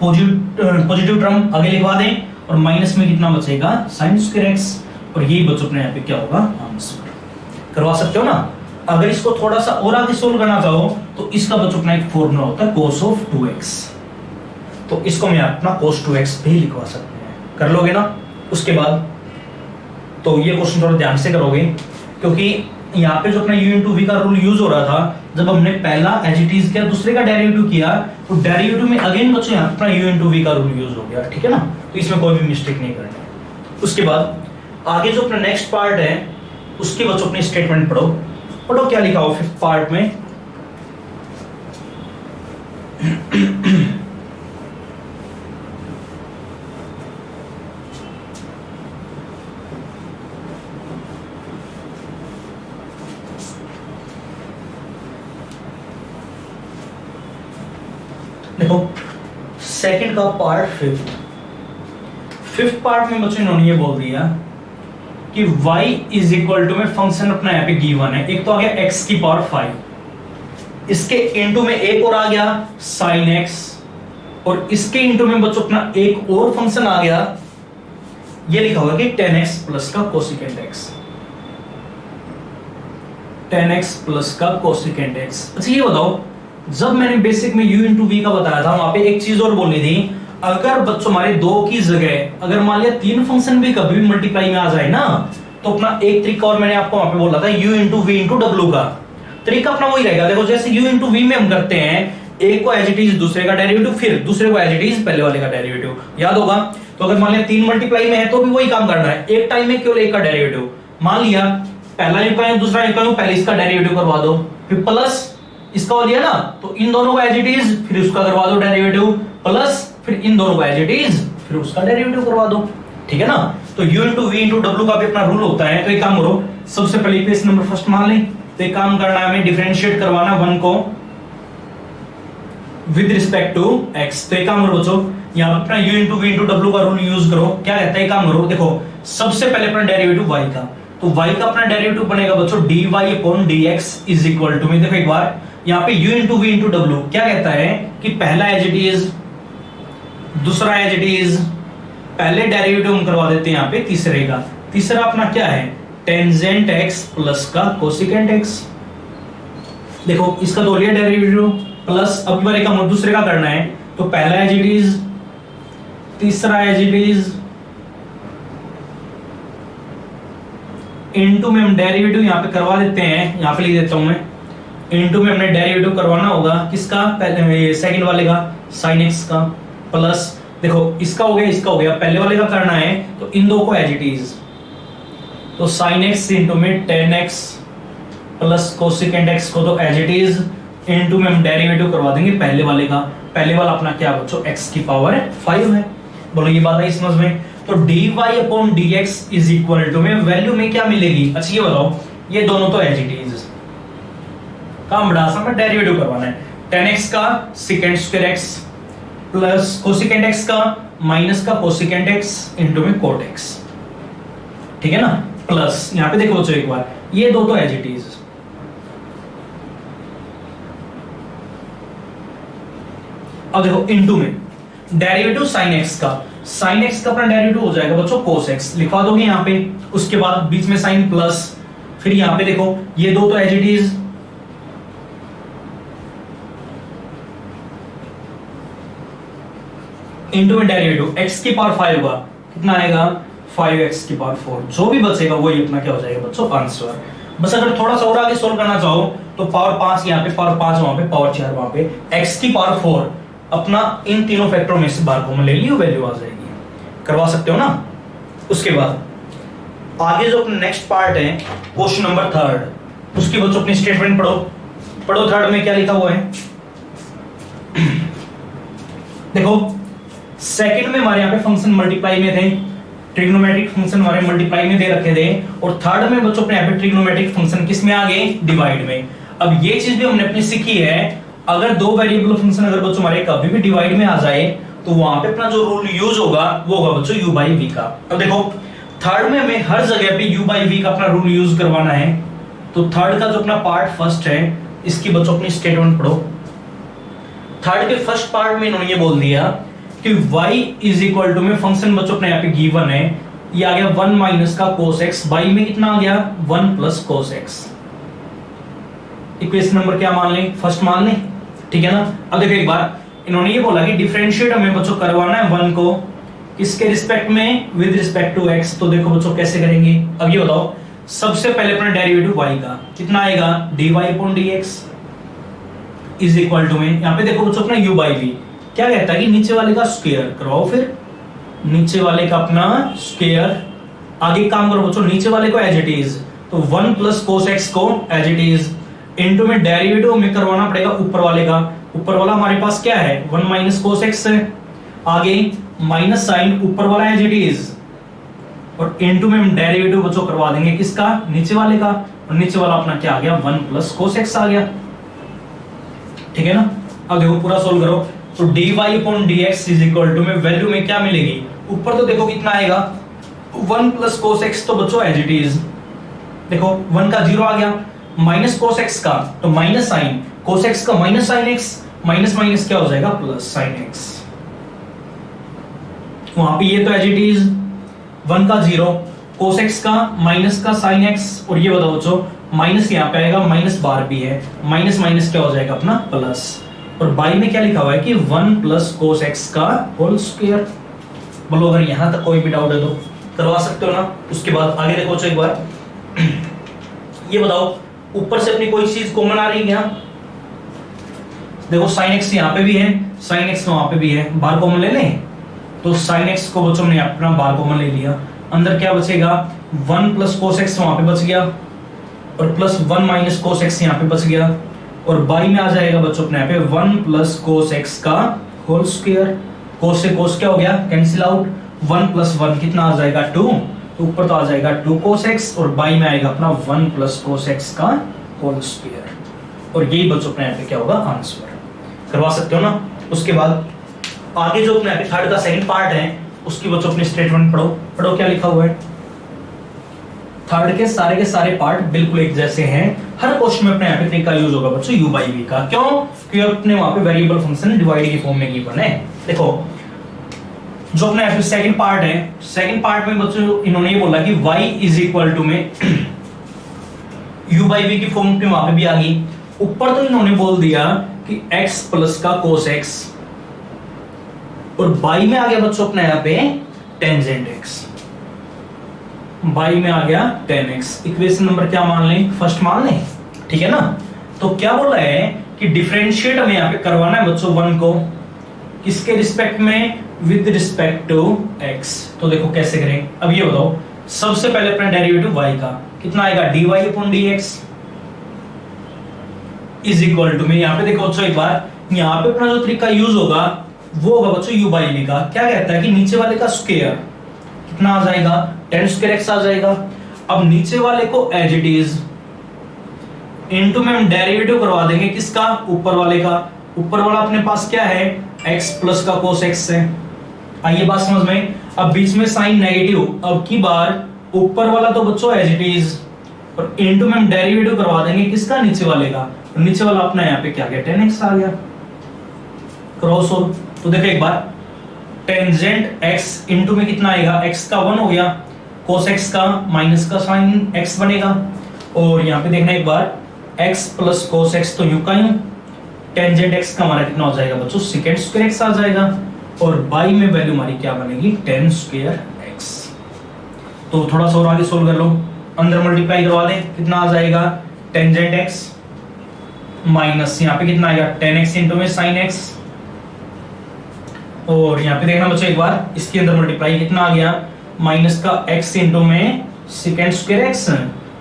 पॉजिटिव टर्म आगे लिखवा दें और माइनस में कितना बचेगा, साइन स्क्वायर एक्स। और यही बच्चों अपने यहाँ पे क्या होगा, आंसर। करवा सकते हो ना। अगर इसको थोड़ा सा और आगे सोल्व करना चाहो तो इसका बच्चों अपना एक फॉर्मूला होता है cos ऑफ 2x, तो इसको मैं अपना cos 2x भी लिखवा सकते हैं, कर लोगे ना। उसके बाद तो ये क्वेश्चन थोड़ा ध्यान से करोगे क्योंकि यहाँ पे जो अपना u इंटू वी का रूल यूज हो रहा था, जब हमने पहला एज इट इज किया, दूसरे का डेरिवेटिव किया, तो डेरिवेटिव में अगेन बच्चों यहाँ अपना u इंटू वी का रूल यूज हो गया, ठीक है ना। तो इसमें कोई भी मिस्टेक नहीं करनी। उसके बाद आगे जो अपना नेक्स्ट पार्ट है उसके बच्चों अपनी स्टेटमेंट पढ़ो। पढ़ो क्या लिखा हो फिफ्थ पार्ट में, देखो सेकंड का पार्ट फिफ्थ पार्ट में बच्चों इन्होंने ये बोल दिया कि y इज इक्वल टू में फंक्शन अपना यहाँ पे गिवन है, एक तो आ गया x की पावर 5, इसके इनटू में एक और आ गया sin x, और इसके इनटू में बच्चों अपना एक और फंक्शन आ गया, ये लिखा हुआ कि 10x प्लस का कोसिकेंट x, 10x प्लस का कोसिकेंट x। अच्छा ये बताओ, जब मैंने बेसिक में u इंटू वी का बताया था, वहां पे एक चीज और बोलनी थी, अगर बच्चों हमारे दो की जगह अगर मान लिया तीन फंक्शन भी कभी भी मल्टीप्लाई में आ जाए ना, तो अपना एक तरीका और मैंने आपको वहां पे बोला था u into v into W का तरीका अपना वही रहेगा। देखो जैसे u इंटू वी में हम करते हैं, एक को एज इट इज दूसरे का डेरिवेटिव, फिर दूसरे को एज इट इज पहले वाले का डेरिवेटिव, याद होगा। तो अगर मान लिया तीन मल्टीप्लाई में है तो भी वही काम करना है, एक टाइम में केवल एक का डेरिवेटिव। मान लिया पहला लिखा दूसरा लिखा, पहले इसका डेरिवेटिव करवा दो, फिर प्लस इसका हो लिया ना, तो इन दोनों को एज इट इज, फिर उसका करवा दो डेरिवेटिव, प्लस फिर इन दोनों को एज इट इज, फिर उसका डेरिवेटिव करवा दो, ठीक है ना। तो u into v into W का भी अपना रूल होता है। तो एक काम करो, सबसे पहले इक्वेशन नंबर फर्स्ट मान लें, तो एक काम करना है हमें डिफरेंशिएट करवाना वन को विद रिस्पेक्ट टू x। तो एक काम करो बच्चों, यहाँ अपना u into v into W का रूल यूज करो। क्या कहता है, काम करो, देखो सबसे पहले अपना डेरिवेटिव y का, तो y का अपना डेरिवेटिव बनेगा बच्चों dy upon dx is equal to में, देखो एक बार यहाँ पे u into v into W क्या कहता है कि पहला एज इट इज, दूसरा एज इट इज, पहले डेरिवेटिव हम करवा देते हैं यहाँ पे तीसरे का, तीसरा अपना क्या है टेंजेंट x प्लस का कोसिकेंट x। देखो इसका तो लिया डेरिवेटिव, प्लस अब बार का दूसरे का करना है, तो पहला एज इट इज, तीसरा एज इट इज, इनटू में हम डेरिवेटिव यहाँ पे करवा देते हैं, यहाँ पे लिख देता हूं मैं, इनटू में हमने डेरिवेटिव करवाना होगा किसका, पहले सेकंड वाले का sin x का, प्लस देखो इसका हो गया इसका हो गया, पहले वाले का करना है तो इन दो को एज इट इज, तो sin x इनटू में 10x प्लस कोसिकेंट x को तो एज इट इज, इनटू में हम डेरिवेटिव करवा देंगे पहले वाले का, पहले वाला अपना क्या बच्चों x की पावर 5 है। बोलो ये बात आई समझ में। तो dy upon dx is equal to में वैल्यू में क्या मिलेगी, अच्छा ये बताओ, ये दोनों तो एज इट इज, काम बड़ा आसान है, डेरिवेटिव करवाना है, 10x का second square x plus cosecant x का माइनस का कोसिकेंट x इनटू में कोट x, ठीक है ना, प्लस यहां पे देखो बच्चों एक बार, ये दो तो एज इट इज, अब देखो इनटू में डेरिवेटिव sin x का, sin x का अपना डेरिवेटिव हो जाएगा बच्चों cos x, लिखवा दोगे यहां पे, उसके बाद बीच में साइन प्लस, फिर यहां पे देखो ये दो तो एज इट इज, इंटू में डेरिवेटिव x की पावर 5 होगा, कितना आएगा 5x की पावर 4, जो भी बचेगा वही अपना क्या हो जाएगा बच्चों आंसर। बस अगर थोड़ा सा और आगे सोल्व करना चाहो तो पावर 5 यहाँ पे, पावर 5 वहां पे, पावर 4 वहां पे, x की पावर 4 अपना इन तीनों फैक्टरों में से बाहर कॉमन ले लियो, वैल्यू आ जाएगी। करवा सकते हो ना। उसके बाद आगे जो अपना नेक्स्ट पार्ट है क्वेश्चन नंबर 3, उसकी बच्चों अपनी स्टेटमेंट पढ़ो 3 में क्या लिखा हुआ है। देखो सेकंड में हमारे यहाँ पे फंक्शन मल्टीप्लाई में थे, ट्रिग्नोमेट्रिक फंक्शन हमारे मल्टीप्लाई में दे रखे थे, और थर्ड में बच्चों अपने यहाँ पे ट्रिग्नोमेट्रिक फंक्शन किस में आ गए, डिवाइड में। अब ये चीज भी हमने अपनी सीखी है, अगर दो वेरिएबल फंक्शन अगर बच्चों हमारे कभी भी डिवाइड में आ जाए तो वहां पे अपना जो रूल यूज होगा वो होगा बच्चों u बाई v का। अब देखो थर्ड में हमें हर जगह पे u बाई v का अपना रूल यूज करवाना है, तो थर्ड का जो अपना पार्ट फर्स्ट है इसकी बच्चों अपनी स्टेटमेंट पढ़ो। थर्ड के फर्स्ट पार्ट में इन्होंने ये बोल दिया कि y इज इक्वल टू में फंक्शन बच्चों अपने यहाँ पे गिवन है, ये आ गया 1 माइनस का cos x, y में कितना आ गया 1 plus cos x। Equation number क्या मान लें, फर्स्ट मान लें, ठीक है ना। अब देखो एक बार इन्होंने ये बोला कि डिफरेंशिएट हमें बच्चों करवाना है 1 को किसके रिस्पेक्ट में, विद रिस्पेक्ट टू x। तो देखो बच्चों कैसे करेंगे, अब ये बताओ। सबसे पहले अपना डेरिवेटिव y का कितना आएगा dy upon dx is equal to में, यहाँ पे देखो बच्चों अपना u बाई v क्या कहता है कि नीचे वाले का स्क्वायर करवाओ, फिर नीचे वाले का अपना स्क्वायर, आगे काम करो बच्चों, नीचे वाले को एज इट इज, तो 1 प्लस cos x को एज इट इज, इनटू में डेरिवेटिव में करवाना पड़ेगा ऊपर वाले का। ऊपर वाला हमारे पास क्या है 1 माइनस cos x है, आगे माइनस साइन ऊपर वाला एज इट इज, और इनटू में हम डेरिवेटिव बच्चों करवा देंगे किसका, नीचे वाले का, और नीचे वाला अपना क्या आ गया 1 प्लस cos x आ गया, ठीक है ना। अब देखो पूरा सोल्व करो, तो dy upon dx is equal to में वैल्यू में क्या मिलेगी, ऊपर तो देखो कितना आएगा 1 प्लस cos x, तो बच्चों एज इट इज, देखो 1 का 0 आ गया, माइनस cos x का तो माइनस साइन cos x का minus sine x, minus minus क्या हो जाएगा प्लस साइन x। वहां पे ये तो एज इट इज 1 का 0 cos x का माइनस का साइन x, और ये बताओ बच्चों माइनस यहाँ पे आएगा, माइनस बार भी है, माइनस माइनस क्या हो जाएगा अपना प्लस, और बाई में क्या लिखा हुआ है कि 1 प्लस cos x का होल स्क्वायर। बोलो अगर यहां तक कोई भी डाउट है तो करवा सकते हो ना। उसके बाद आगे देखो एक बार ये बताओ ऊपर से अपनी कोई चीज कॉमन आ रही है क्या, देखो साइन x यहाँ पे भी है, साइन x वहां पे भी है, बाहर कॉमन ले लें, तो साइन x को बच्चों ने अपना बाहर कॉमन ले लिया, अंदर क्या बचेगा 1 प्लस cos x वहां पे बच गया, और प्लस 1 माइनस cos x यहाँ पे बच गया, और बाई में आ जाएगा बच्चों अपने यहाँ पे 1 प्लस cos x का होल स्क्वायर। cos से cos क्या हो गया कैंसिल आउट, 1 प्लस 1 कितना आ जाएगा 2, तो ऊपर तो आ जाएगा 2 cos x, और बाई में आएगा अपना 1 प्लस cos x का होल स्क्वायर, और यही बच्चों अपने यहाँ पे क्या होगा आंसर। करवा सकते हो ना। उसके बाद आगे जो अपने थर्ड का सेकंड पार्ट है उसकी बच्चों अपनी स्टेटमेंट पढ़ो क्या लिखा हुआ है। थर्ड के सारे पार्ट बिल्कुल एक जैसे हैं, हर क्वेश्चन में अपने यहाँ पे ट्रिक का यूज होगा बच्चों u बाई v का। क्यों, क्योंकि अपने वहां पे वेरिएबल फंक्शन डिवाइड की फॉर्म में गिवन है। देखो जो अपने यहाँ पे सेकंड पार्ट है, सेकंड पार्ट में बच्चों इन्होंने ये बोला कि y इज इक्वल टू में u बाई v की फॉर्म पे वहां पे भी आ गई। ऊपर तो इन्होंने बोल दिया कि x प्लस का cos x, और बाई में आ गया बच्चों अपने यहाँ पे टेंजेंट x, बाई में आ गया tan x। इक्वेशन नंबर क्या मान लें, फर्स्ट मान लें, ठीक है ना। तो क्या बोला है कि डिफरेंशिएट हमें यहाँ पे करवाना है बच्चों 1 को किसके रिस्पेक्ट में, विद रिस्पेक्ट टू x। तो देखो कैसे करें, अब ये बताओ सबसे पहले अपना डेरिवेटिव y का कितना आएगा dy upon dx is equal to में, यहाँ पे देखो बच्चों एक बार, यहाँ पे अपना जो तरीका यूज होगा वो होगा बच्चों u बाई v का। क्या कहता है कि नीचे वाले का स्क्वायर कितना आ जाएगा tan स्क्वायर x आ जाएगा। अब नीचे वाले को एज इट इज, इनटू में हम डेरिवेटिव करवा देंगे किसका, ऊपर वाले का। ऊपर वाला अपने पास क्या है x प्लस का cos x है। आइए बात समझ में, अब बीच में साइन नेगेटिव, अब की बार ऊपर वाला तो बच्चों एज इट इज, और इनटू में हम डेरिवेटिव करवा देंगे किसका, नीचे वाले का। नीचे वाला अपना यहाँ पे क्या गया tan x आ गया। क्रॉस ओवर, तो देखो एक बार टेंजेंट x इनटू में कितना आएगा, x का 1 हो गया, cos x का माइनस का साइन x बनेगा, और यहाँ पे देखना एक बार x प्लस cos x तो यूं का यूं, टेंजेंट x का हमारा कितना हो जाएगा बच्चों सेकंड स्क्वायर x आ जाएगा। और बाई में वैल्यू हमारी क्या बनेगी, टेन स्क्वायर एक्स। तो थोड़ा सा और आगे सोल्व कर लो, अंदर मल्टीप्लाई करवा दें, कितना आ जाएगा टेंजेंट एक्स माइनस यहाँ पे कितना आएगा टेन एक्स इंटू में साइन एक्स, और यहाँ पे देखना बच्चों एक बार इसके अंदर मल्टीप्लाई कितना आ गया माइनस का एक्स इंटू में सेकेंड स्क्वायर एक्स,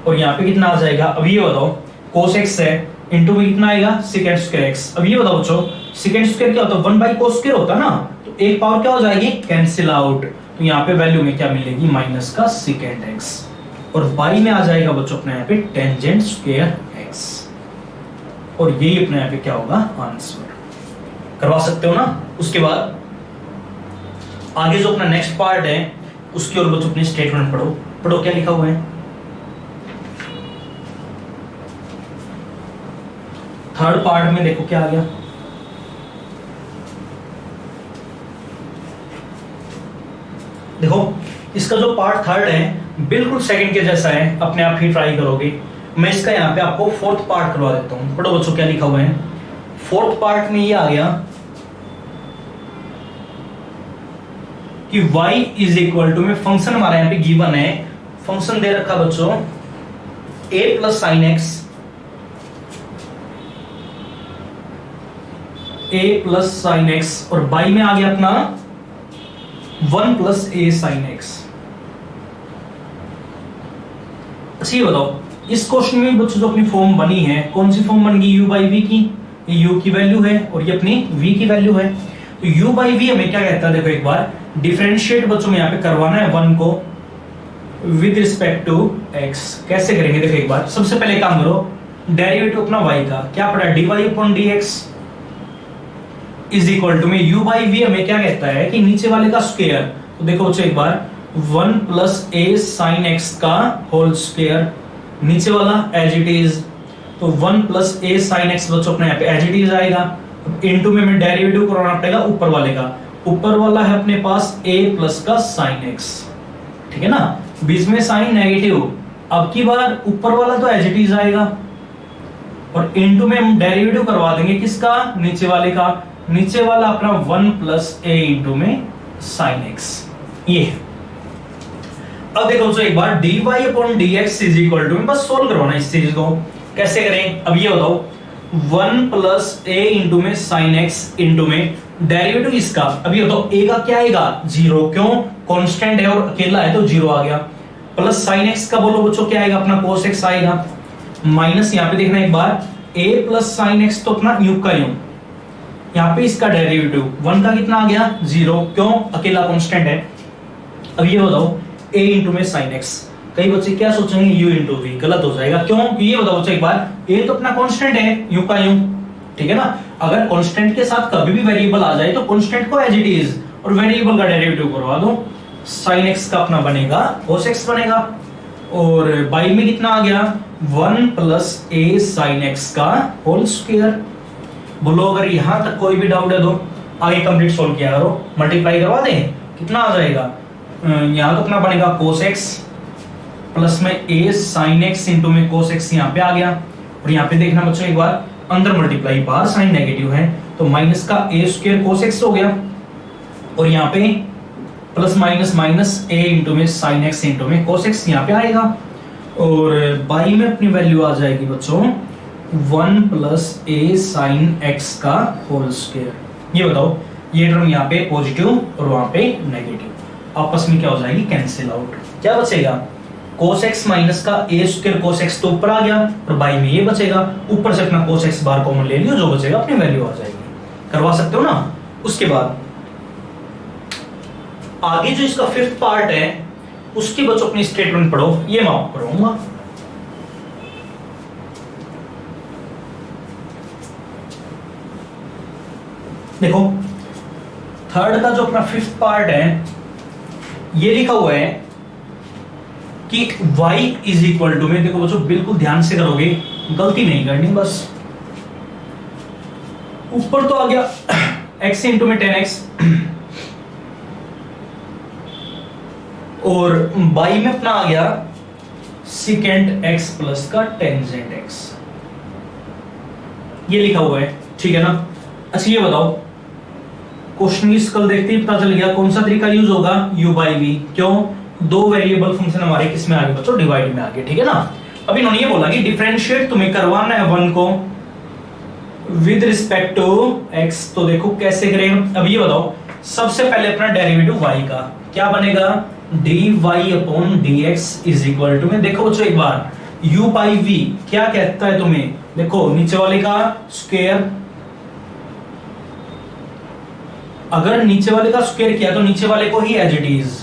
और यहाँ पे कितना आ जाएगा, अब ये बताओ कोस एक्स है इंटू में कितना आएगा सेकेंड स्क्वायर एक्स। अब ये बताओ बच्चों सेकेंड स्क्वायर क्या होता है, वन बाई कोस स्क्वायर होता है ना, तो एक पावर क्या हो जाएगी कैंसिल आउट, तो यहाँ पे वैल्यू में क्या मिलेगी माइनस का सेकेंड एक्स, और बाई में आ जाएगा बच्चों अपने यहाँ पे टेंजेंट स्क्वायर एक्स, और यही अपने यहाँ पे क्या होगा आंसर। करवा सकते हो ना। उसके बाद आगे जो अपना नेक्स्ट पार्ट है उसके और बच्चों अपनी स्टेटमेंट पढ़ो, पढ़ो क्या लिखा हुआ है। थर्ड पार्ट में देखो क्या आ गया, देखो इसका जो पार्ट थर्ड है बिल्कुल सेकंड के जैसा है, अपने आप ही ट्राई करोगे। मैं इसका यहाँ पे आपको फोर्थ पार्ट करवा देता हूं, पढ़ो बच्चों क्या लिखा हुआ है। फोर्थ पार्ट में ये आ गया कि y इज इक्वल टू में फंक्शन हमारा यहाँ पे गिवन है, फंक्शन दे रखा बच्चों a plus sine x, a plus sine x, और y में आ गया अपना 1 प्लस a साइन एक्स। अच्छा ये बताओ इस क्वेश्चन में बच्चों जो अपनी फॉर्म बनी है कौन सी फॉर्म बन गई, u बाई वी की, ये u की वैल्यू है और ये अपनी v की वैल्यू है। तो u बाई वी हमें क्या कहता है, देखो एक बार डिफरेंशिएट बच्चों में यहाँ पे करवाना है 1 को विद रिस्पेक्ट टू x। कैसे करेंगे, देखो एक बार सबसे पहले काम करो डेरिवेटिव अपना y का क्या पड़ा dy upon dx is equal to में u बाई वी हमें क्या कहता है कि नीचे वाले का स्क्वायर। तो देखो बच्चों एक बार 1 प्लस a साइन x का होल स्क्वायर, नीचे वाला एज इट इज, तो 1 प्लस a साइन x बच्चों अपने यहाँ पे एज इट इज आएगा। इनटू में हमें डेरिवेटिव करवाना पड़ेगा ऊपर वाले का, ऊपर वाला है अपने पास a प्लस का साइन x, ठीक है ना, बीच में साइन नेगेटिव, अब की बार ऊपर वाला तो एज इट इज आएगा, और इनटू में हम डेरिवेटिव करवा देंगे किसका, नीचे वाले का, नीचे वाला अपना 1 प्लस a इंटू में साइन x। ये अब देखो दोस्तों एक बार dy upon dx is equal to, बस सोल्व करवाना इस चीज को। कैसे करें, अब ये बताओ 1 प्लस a इंटू में साइन x इंटू में डेरिवेटिव इसका, अब ये बताओ a का क्या आएगा 0, क्यों कांस्टेंट है और अकेला है तो 0 आ गया, प्लस साइन x का बोलो बच्चों क्या आएगा अपना cos x आएगा, माइनस यहाँ पे देखना एक बार a प्लस साइन x तो अपना यूं का यूं, यहाँ पे इसका डेरिवेटिव 1 का कितना आ गया 0, क्यों अकेला कांस्टेंट है। अब ये बताओ a इंटू में साइन x, कई बच्चे क्या सोचेंगे u इंटू v, गलत हो जाएगा, क्यों ये बताओ बच्चों एक बार a तो अपना कांस्टेंट है यूं का यूं, ठीक है ना, अगर कांस्टेंट के साथ कभी भी वेरिएबल आ जाए तो कांस्टेंट को एज इट इज और वेरिएबल का डेरिवेटिव करवा दो, साइन x का अपना बनेगा cos x बनेगा, और बाई में कितना आ गया 1 प्लस a साइन x का होल स्क्वायर। बोलो अगर यहां तक कोई भी डाउट है तो आगे कंप्लीट सोल्व किया करो, मल्टीप्लाई करवा दें कितना आ जाएगा, यहां तो अपना बनेगा cos x प्लस में a साइन x इंटू में cos x यहाँ पे आ गया, और यहाँ पे देखना बच्चों एक बार अंदर मल्टीप्लाई, बाहर साइन नेगेटिव है तो माइनस का a स्क्वायर cos x हो गया, और यहाँ पे plus minus minus a into में साइन x इंटू में cos x यहाँ पे आएगा, और बाई में अपनी वैल्यू आ जाएगी बच्चों 1 प्लस a साइन x का होल स्क्वायर। ये बताओ ये टर्म यहाँ पे पॉजिटिव और वहां पे नेगेटिव, आपस में क्या हो जाएगी कैंसिल आउट, क्या बचेगा cos x माइनस का a स्क्वायर cos x तो ऊपर आ गया, और बाई में ये बचेगा, ऊपर से अपना cos x बार कॉमन ले लियो, जो बचेगा अपनी वैल्यू आ जाएगी। करवा सकते हो ना। उसके बाद आगे जो इसका फिफ्थ पार्ट है उसकी बच्चों अपनी स्टेटमेंट पढ़ो, ये मैं आपको पढ़ाऊंगा। देखो थर्ड का जो अपना फिफ्थ पार्ट है ये लिखा हुआ है कि y इज इक्वल टू में, देखो बच्चों बिल्कुल ध्यान से करोगे, गलती नहीं करनी, बस ऊपर तो आ गया x इंटू में 10x, और बाई में अपना आ गया सेकेंड x प्लस का टेंजेंट x, ये लिखा हुआ है, ठीक है ना। अच्छा ये बताओ क्वेश्चन की स्कल देखते ही पता चल गया कौन सा तरीका यूज होगा, u बाई वी। क्यों, दो वेरिएबल फंक्शन हमारे किस में आ गए बच्चों, डिवाइड में आ गए, ठीक है ना। अब इन्होंने ये बोला कि डिफरेंशिएट तुम्हें करवाना है वन को विद रिस्पेक्ट टू x, तो देखो कैसे करें। अब ये बताओ, सबसे पहले अपना डेरिवेटिव y का क्या बनेगा, dy upon dx is equal to में, देखो बच्चों एक बार u बाई v क्या कहता है तुम्हें, देखो नीचे वाले का स्क्वायर, अगर नीचे वाले का स्क्वायर किया तो नीचे वाले को ही एज इट इज,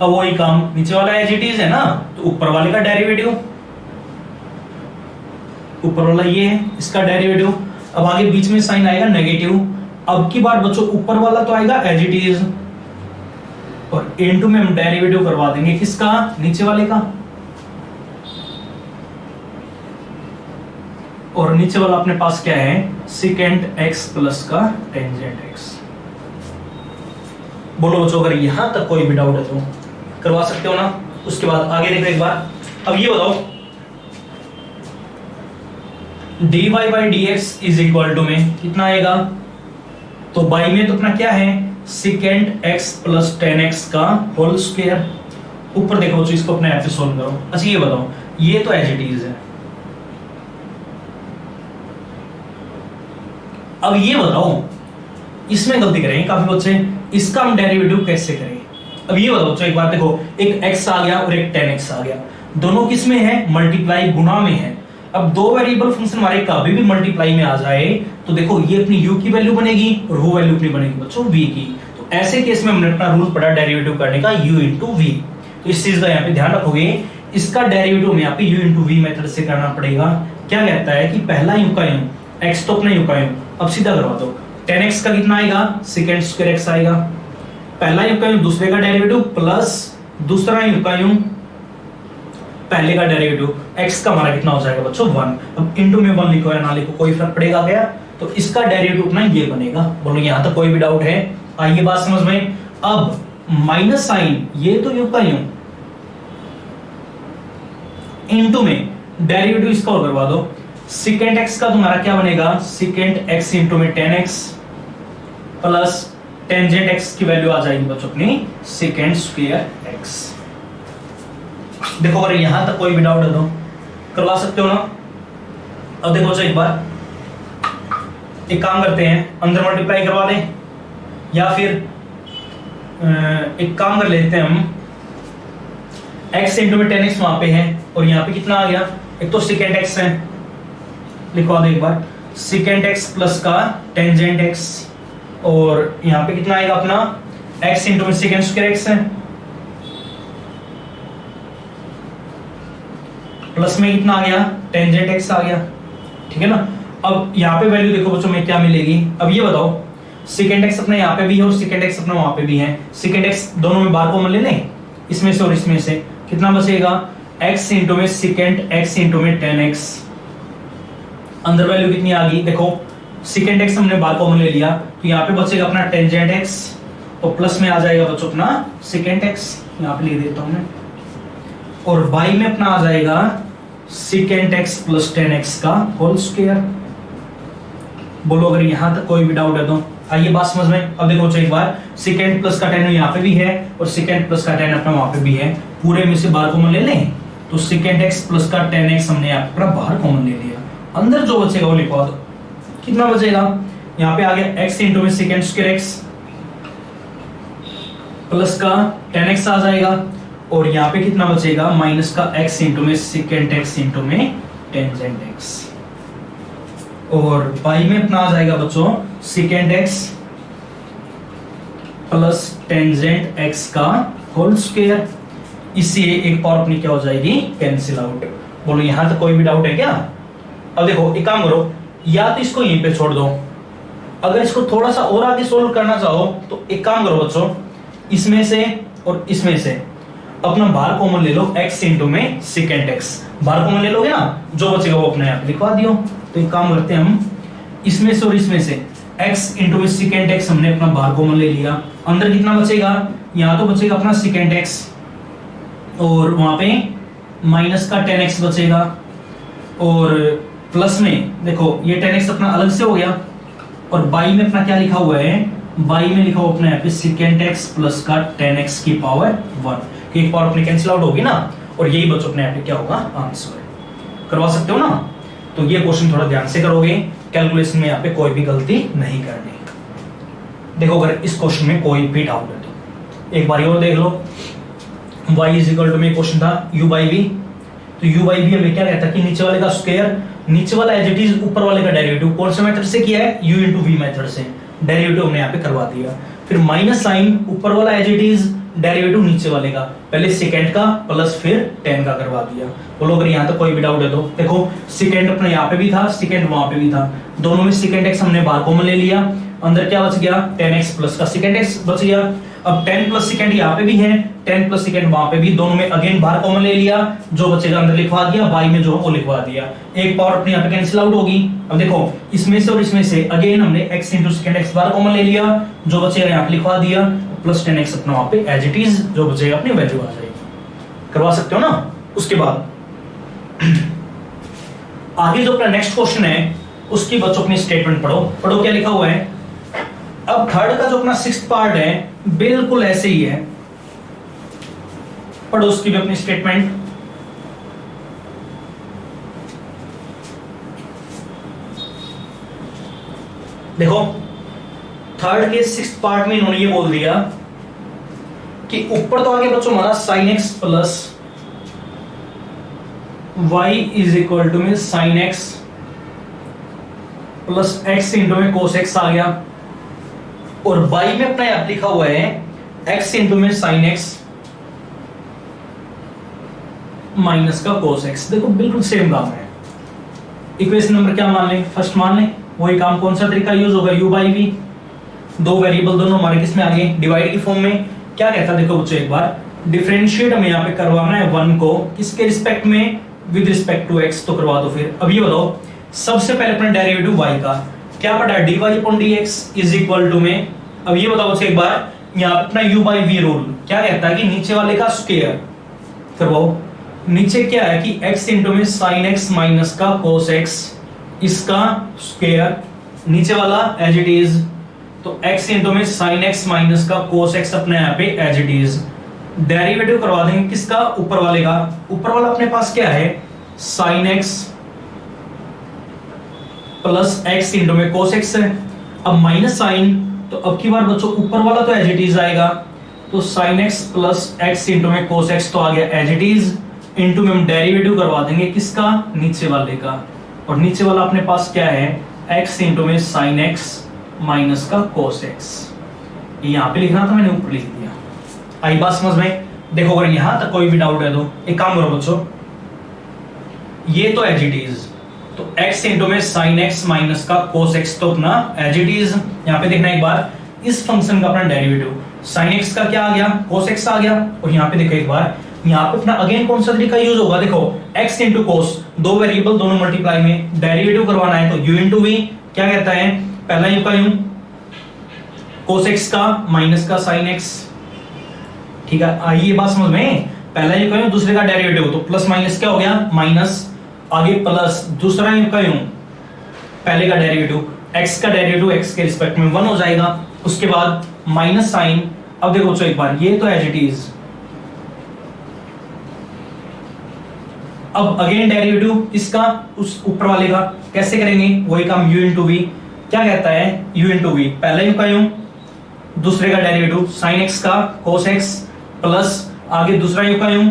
अब वही काम, नीचे वाला एज इट इज है ना, तो ऊपर वाले का डेरिवेटिव, ऊपर वाला ये है इसका डेरिवेटिव। अब आगे बीच में साइन आएगा नेगेटिव, अब की बार बच्चों ऊपर वाला तो आएगा एज इट इज, और इनटू में हम डेरिवेटिव करवा देंगे किसका, नीचे वाले का, और नीचे वाला अपने पास क्या है, सेकेंड x प्लस का टेंजेंट x। बोलो बच्चों अगर यहां तक कोई भी डाउट है तो करवा सकते हो ना। उसके बाद आगे देखो एक बार, अब ये बताओ dy by dx is equal to में कितना आएगा, तो बाई में तो अपना क्या है, सेकेंड x प्लस 10x का होल स्क्वायर। ऊपर देखो बच्चों, इसको अपने ऐप से सोल्व करो। अच्छा ये बताओ, ये तो एज इट इज है, अब ये बताओ इसमें गलती करेंगे काफी बच्चे, इसका हम डेरिवेटिव कैसे करें। अब ये बताओ एक बात, देखो एक x आ गया और एक 10x आ गया, दोनों किस में है, मल्टीप्लाई गुणा में है। अब दो वेरिएबल फंक्शन हमारे कभी भी मल्टीप्लाई में आ जाए तो देखो ये अपनी u की वैल्यू बनेगी और वो वैल्यू अपनी बनेगी बच्चों v की। तो ऐसे केस में हमने अपना रूल पढ़ा डेरिवेटिव करने का u इंटू v, तो इस चीज का यहाँ पे ध्यान रखोगे, इसका डेरिवेटिव में यहाँ पे u इंटू v मेथड से करना पड़ेगा। क्या कहता है कि पहला u का u, x तो अपना u का u, अब सीधा करवा दो, 10x का कितना आएगा, सेकेंड स्क्वायर x आएगा, पहला u का u दूसरे का डेरिवेटिव प्लस दूसरा u का u पहले का डेरिवेटिव, x का हमारा कितना हो जाएगा बच्चों 1। अब इनटू में 1 लिखो या ना लिखो कोई फर्क पड़ेगा क्या, तो इसका डेरिवेटिव ना ये बनेगा। बोलो यहां तक कोई भी डाउट है, आइए बात समझ में। अब माइनस साइन, ये तो u का u, इनटू में डेरिवेटिव इसका और करवा दो, सेकेंड x का तुम्हारा क्या बनेगा, सेकेंड x इंटू में 10x प्लस टेंजेंट x की वैल्यू आ जाएगी बच्चों अपनी सेकेंड स्क्वायर x। देखो अगर यहां तक कोई भी डाउट है तो करवा सकते हो ना। अब देखो एक बार एक काम करते हैं, अंदर मल्टीप्लाई करवा दें, या फिर एक काम कर लेते हैं हम, x इंटू में 10x वहां पे है और यहाँ पे कितना आ गया, एक तो सेकेंड x है, लिखवा दो एक बार, सेकेंड x प्लस का टेंजेंट x, और यहाँ पे कितना आएगा अपना x इंटू में सेकेंड स्क्वायर x है, प्लस में कितना आ गया, टेंजेंट x आ गया, ठीक है ना। अब यहाँ पे वैल्यू देखो बच्चों में क्या मिलेगी। अब ये बताओ सेकेंड x अपना यहाँ पे भी है और सेकेंड x अपना वहां पे भी है, सेकेंड x दोनों में बार कॉमन ले लें, इसमें से और इसमें से कितना बचेगा, x इंटू में सेकेंड x इंटू में 10x, अंदर वैल्यू कितनी आ गई, देखो सेकेंड x हमने बार कॉमन ले लिया, तो यहाँ पे बचेगा अपना टेंजेंट x, और प्लस में आ जाएगा बच्चों अपना सेकेंड x, यहाँ पे लिख देता हूं मैं, और बाई में अपना आ जाएगा सेकेंड x प्लस 10x का होल स्क्वायर। बोलो अगर यहां तक कोई भी डाउट है तो आइए बात समझ में। अब देखो एक बार, सेकेंड प्लस का 10 यहाँ पे भी है और सेकेंड प्लस का 10 अपना वहां पे भी है, पूरे में से बाहर कॉमन ले लें, तो सेकेंड x प्लस का 10x हमने अपना बाहर कॉमन ले लिया, अंदर जो बचेगा वो लिखवा दो, कितना बचेगा, यहाँ पे आ गया x इंटू में सेकेंड स्क्वायर x प्लस का 10x आ जाएगा, और यहाँ पे कितना बचेगा, माइनस का x इंटू में सेकेंड x इंटू में टेंजेंट x, और बाई में अपना आ जाएगा बच्चों second x plus tangent x का होल स्क्वायर। इससे एक पावर अपनी क्या हो जाएगी, कैंसिल आउट। बोलो यहां तक कोई भी डाउट है क्या। अब देखो एक काम करो, या तो इसको यहीं पे छोड़ दो, अगर इसको थोड़ा सा और आगे सोल्व करना चाहो तो एक काम करो बच्चों, इसमें से और इसमें से अपना बाहर कॉमन ले लो, x इंटू में सेकेंड x, बाहर कॉमन ले लोगे ना, जो बचेगा वो अपने आप लिखवा दियो। तो एक काम करते हैं हम, इसमें से और इसमें से x इंटू में सेकेंड x हमने अपना बाहर कॉमन ले लिया, अंदर कितना बचेगा, यहाँ तो बचेगा अपना सेकेंड x, और वहां पे माइनस का 10x बचेगा, और प्लस में देखो ये 10x अपना अलग से हो गया, और बाई में अपना क्या लिखा हुआ है, बाई में लिखा हुआ अपने यहाँ पे सेकेंड एक्स प्लस का 10x की पावर 1, एक पावर अपनी कैंसिल आउट होगी ना, और यही बच्चों अपने यहाँ पे क्या होगा, आंसर करवा सकते हो ना। तो ये क्वेश्चन थोड़ा ध्यान से करोगे, कैलकुलेशन में यहाँ पे कोई भी गलती नहीं करनी। देखो अगर इस क्वेश्चन में कोई भी डाउट है तो एक बार और देख लो। y इज इक्वल टू में क्वेश्चन था u बाई वी, तो u बाई वी हमें क्या कहता है कि नीचे वाले का स्क्वायर, नीचे वाला एज इट इज ऊपर वाले का डेरिवेटिव कौन से मेथड से किया है, u इंटू वी मेथड से डेरिवेटिव हमने यहाँ पे करवा दिया। फिर माइनस साइन ऊपर वाला एज इट इज डेरिवेटिव नीचे वाले का, पहले सेकेंड का प्लस फिर 10 का करवा दिया। बोलो अगर यहाँ तक कोई भी डाउट है तो देखो सेकेंड अपना यहाँ पे भी था, सेकेंड वहां पे भी था, दोनों में सेकेंड एक्स हमने बाहर कॉमन ले लिया, अंदर क्या बच गया 10x प्लस का सेकेंड एक्स बच गया। अब 10 प्लस सेकेंड यहाँ पे भी है, 10 प्लस सेकेंड वहां पे भी, दोनों में अगेन बाहर कॉमन ले लिया, जो बचेगा अंदर लिखवा दिया, बाई में जो वो लिखवा दिया, एक पावर अपने यहाँ पे कैंसिल आउट होगी। अब देखो इसमें से और इसमें से अगेन हमने x इंटू सेकेंड एक्स बाहर कॉमन ले लिया, जो बचेगा यहाँ पे लिखवा दिया, प्लस 10x अपना वहां पे एज इट इज जो बचेगा अपनी वैल्यू आ जाएगी। करवा सकते हो ना। उसके बाद आगे जो अपना नेक्स्ट क्वेश्चन है उसकी बच्चों अपनी स्टेटमेंट पढ़ो, पढ़ो क्या लिखा हुआ है। अब थर्ड का जो अपना सिक्स्थ पार्ट है बिल्कुल ऐसे ही है, पढ़ो उसकी भी अपनी स्टेटमेंट। देखो थर्ड के सिक्स्थ पार्ट में इन्होंने ये बोल दिया कि ऊपर तो आगे बच्चों हमारा sine x plus y is equal to में sine x plus x into में कोस एक्स आ गया, और y में अपना यहां लिखा हुआ है x इंटू में साइन एक्स माइनस का कोस एक्स। देखो बिल्कुल सेम काम है। इक्वेशन नंबर क्या मान लें, फर्स्ट मान लें, वही काम कौन सा तरीका यूज होगा, u बाई वी, दो वेरिएबल दोनों हमारे किस में आ गए, डिवाइड की फॉर्म में। क्या कहता है देखो बच्चों, एक बार डिफरेंशिएट हमें यहाँ पे करवाना है 1 को किसके रिस्पेक्ट में, विद रिस्पेक्ट टू x, तो करवा दो। फिर अब ये बताओ सबसे पहले अपना डेरिवेटिव y का क्या पता है, dy upon dx is equal to में, अब ये बताओ बच्चों एक बार यहाँ पे अपना u बाई वी रूल क्या कहता है कि नीचे वाले का स्क्वायर करवाओ। नीचे क्या है कि x इंटू में साइन x माइनस का कोस x, इसका स्क्वायर, नीचे वाला एज इट इज, तो x इंटू में साइन x माइनस का कोस x अपने यहाँ पे एज इट इज। डेरिवेटिव करवा देंगे किसका, ऊपर वाले का, ऊपर वाला अपने पास क्या है sine x plus x into में कोस x है। अब माइनस साइन, तो अब की बार बच्चों ऊपर वाला तो एज इट इज आएगा, तो sine x plus x into में कोस x तो आ गया एज इट इज, इंटू में हम डेरिवेटिव करवा देंगे किसका, नीचे वाले का, और नीचे वाला अपने पास क्या है x इंटू में साइन x माइनस का कोस x। यहां पे लिखना था मैंने ऊपर लिख दिया। आई बात समझ में। देखो अगर यहां तक कोई भी डाउट है तो एक काम करो बच्चों, ये तो एज इट इज, तो x इंटू में साइन x माइनस का कोस x तो अपना एज इट इज। यहां पे देखना एक बार इस फंक्शन का अपना डेरिवेटिव, साइन x का क्या आ गया, कोस x आ गया, और यहां पे देखो एक बार यहाँ पे अपना अगेन कौन सा तरीका यूज होगा, देखो x इंटू कोस, दो वेरिएबल दोनों मल्टीप्लाई में, डेरिवेटिव करवाना है तो u इंटू वी, क्या कहता है पहला यू का यू, कोस x का माइनस का साइन x। ठीक है, आइए बात समझ में, पहला यू का यू, दूसरे का डेरिवेटिव, तो प्लस माइनस क्या हो गया माइनस, आगे प्लस, दूसरा यू का यू, पहले का डेरिवेटिव, x का डेरिवेटिव x के रिस्पेक्ट में 1 हो जाएगा, उसके बाद माइनस साइन। अब देखो बच्चों एक बार ये तो एज इट इज, अब अगेन डेरिवेटिव इसका उस ऊपर वाले का कैसे करेंगे, वही काम u इंटू वी, क्या कहता है u इंटू वी, पहला यू का यू, दूसरे का डेरिवेटिव साइन x का कोस x, प्लस आगे दूसरा यू का यू,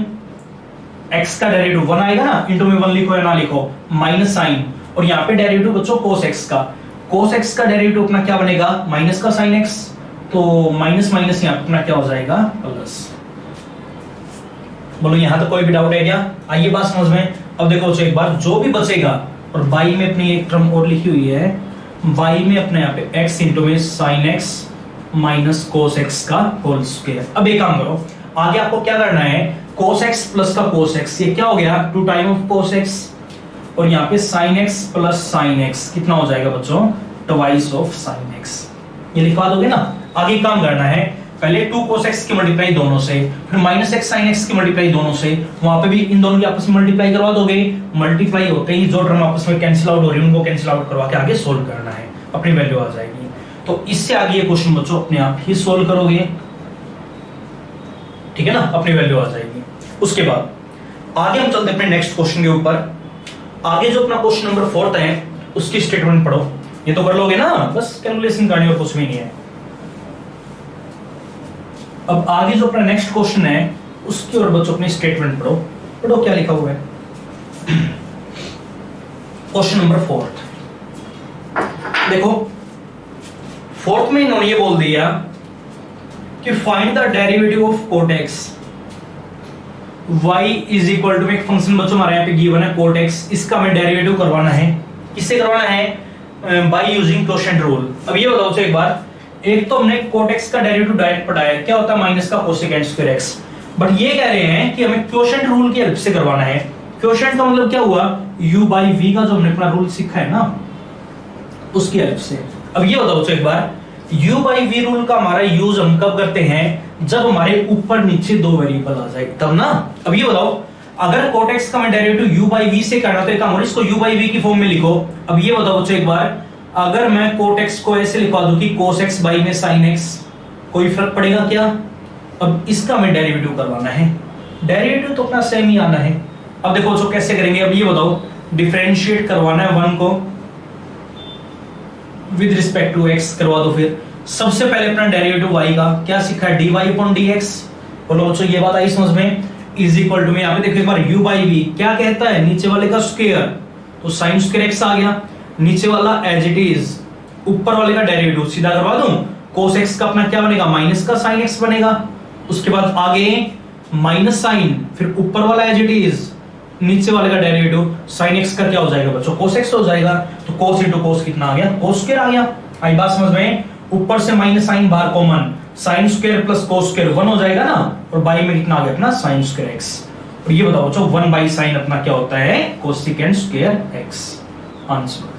x का डेरिवेटिव 1 आएगा ना, इंटू में 1 लिखो या ना लिखो, माइनस साइन, और यहाँ पे डेरिवेटिव बच्चों कोस x का, कोस x का डेरिवेटिव अपना क्या बनेगा माइनस का साइन x, तो माइनस माइनस यहाँ अपना क्या हो जाएगा प्लस। बोलो यहाँ तो कोई भी डाउट है क्या, आइए बात समझ में। अब देखो एक बार जो भी बचेगा, और बाई में अपनी एक टर्म और लिखी हुई है, बाई में अपने यहाँ पे x इंटू में sine x minus cos x का होल स्क्वायर। अब एक काम करो, आगे आपको क्या करना है, कोस x प्लस का कोस x, ये क्या हो गया 2 टाइम ऑफ कोस x, और यहाँ पे sine x plus sine x कितना हो जाएगा बच्चों, ट्वाइस ऑफ साइन x। ये लिखवा दोगे ना। आगे काम करना है, पहले 2 cos x की मल्टीप्लाई दोनों से, फिर माइनस x sin x की मल्टीप्लाई दोनों से, वहां पे भी इन दोनों की आपस में मल्टीप्लाई करवा दोगे, मल्टीप्लाई होते ही जो टर्म आपस में कैंसिल आउट हो रही है उनको कैंसिल आउट करवा के आगे सोल्व करना है। अपनी वैल्यू आ जाएगी। तो इससे आगे ये क्वेश्चन बच्चों अपने आप ही सोल्व करोगे, ठीक है ना, अपनी वैल्यू आ जाएगी। उसके बाद आगे हम चलते हैं अपने नेक्स्ट क्वेश्चन के ऊपर। आगे जो अपना क्वेश्चन नंबर 4 है उसकी स्टेटमेंट पढ़ो, ये तो कर लोगे ना, बस कैलकुलेशन करनी और कुछ भी नहीं है। अब आगे जो अपना नेक्स्ट क्वेश्चन है उसकी और बच्चों अपनी स्टेटमेंट पढ़ो, पढ़ो क्या लिखा हुआ है। क्वेश्चन नंबर 4 देखो, 4th में इन्होंने ये बोल दिया कि find the derivative of cot x y is equal to, एक फंक्शन बच्चों हमारे यहाँ पे गिवन है कोट एक्स, इसका हमें डेरिवेटिव करवाना है। किससे करवाना है? By using quotient rule. अब ये बताओ एक बार, एक तो हमने कोट एक्स का डेरिवेटिव डायरेक्ट पढ़ा है, क्या होता है माइनस का कोसेकेंट स्क्वायर एक्स, बट ये कह रहे हैं कि हमें क्वोशिएंट रूल की हेल्प से करवाना है। क्वोशिएंट का मतलब क्या हुआ? u बाई v का जो हमने अपना रूल सीखा है ना, उसकी हेल्प से। अब ये बताओ एक बार, u बाई v रूल का हमारा यूज हम कब करते हैं? जब हमारे ऊपर नीचे दो वेरिएबल आ जाए तब ना। अब ये बताओ, अगर कोट एक्स का मैं डेरिवेटिव u बाई v से करना तो एक काम करो, इसको u बाई v की फॉर्म में लिखो। अब ये बताओ बच्चों एक बार, अगर मैं कोट एक्स को ऐसे लिखवा दूं कि कोस एक्स बाई में साइन एक्स, कोई फर्क पड़ेगा क्या? अब इसका हमें डेरिवेटिव करवाना है, डेरिवेटिव तो अपना सेम ही आना है। अब देखो बच्चों कैसे करेंगे, अब ये बताओ, डिफरेंशिएट करवाना है 1 को विद रिस्पेक्ट टू x करवा दो। फिर सबसे पहले अपना डेरिवेटिव y का क्या सीखा है? dy upon dx। बोलो बच्चों ये बात आई समझ में? इज इक्वल टू में यहाँ पे देखो एक बार u बाई v क्या कहता है? नीचे वाले का स्क्वायर, तो साइन स्क्वायर x आ गया, नीचे वाला एज इट इज, ऊपर वाले का डेरिवेटिव सीधा करवा दूं, cos x का अपना क्या बनेगा? माइनस का साइन x बनेगा। उसके बाद आगे माइनस साइन, फिर ऊपर वाला एज इट इज, नीचे वाले का डेरिवेटिव साइन x का क्या हो जाएगा बच्चों? cos x हो जाएगा। तो cos इंटू cos कितना आ गया? cos स्क्वायर आ गया। आई बात समझ में? ऊपर से माइनस साइन बाहर common, sine square plus cos square 1 हो जाएगा ना, और बाई में कितना आ गया अपना? Sine square x। और ये बताओ बच्चों 1 बाई साइन अपना क्या होता है? Cosecant square x। आंसर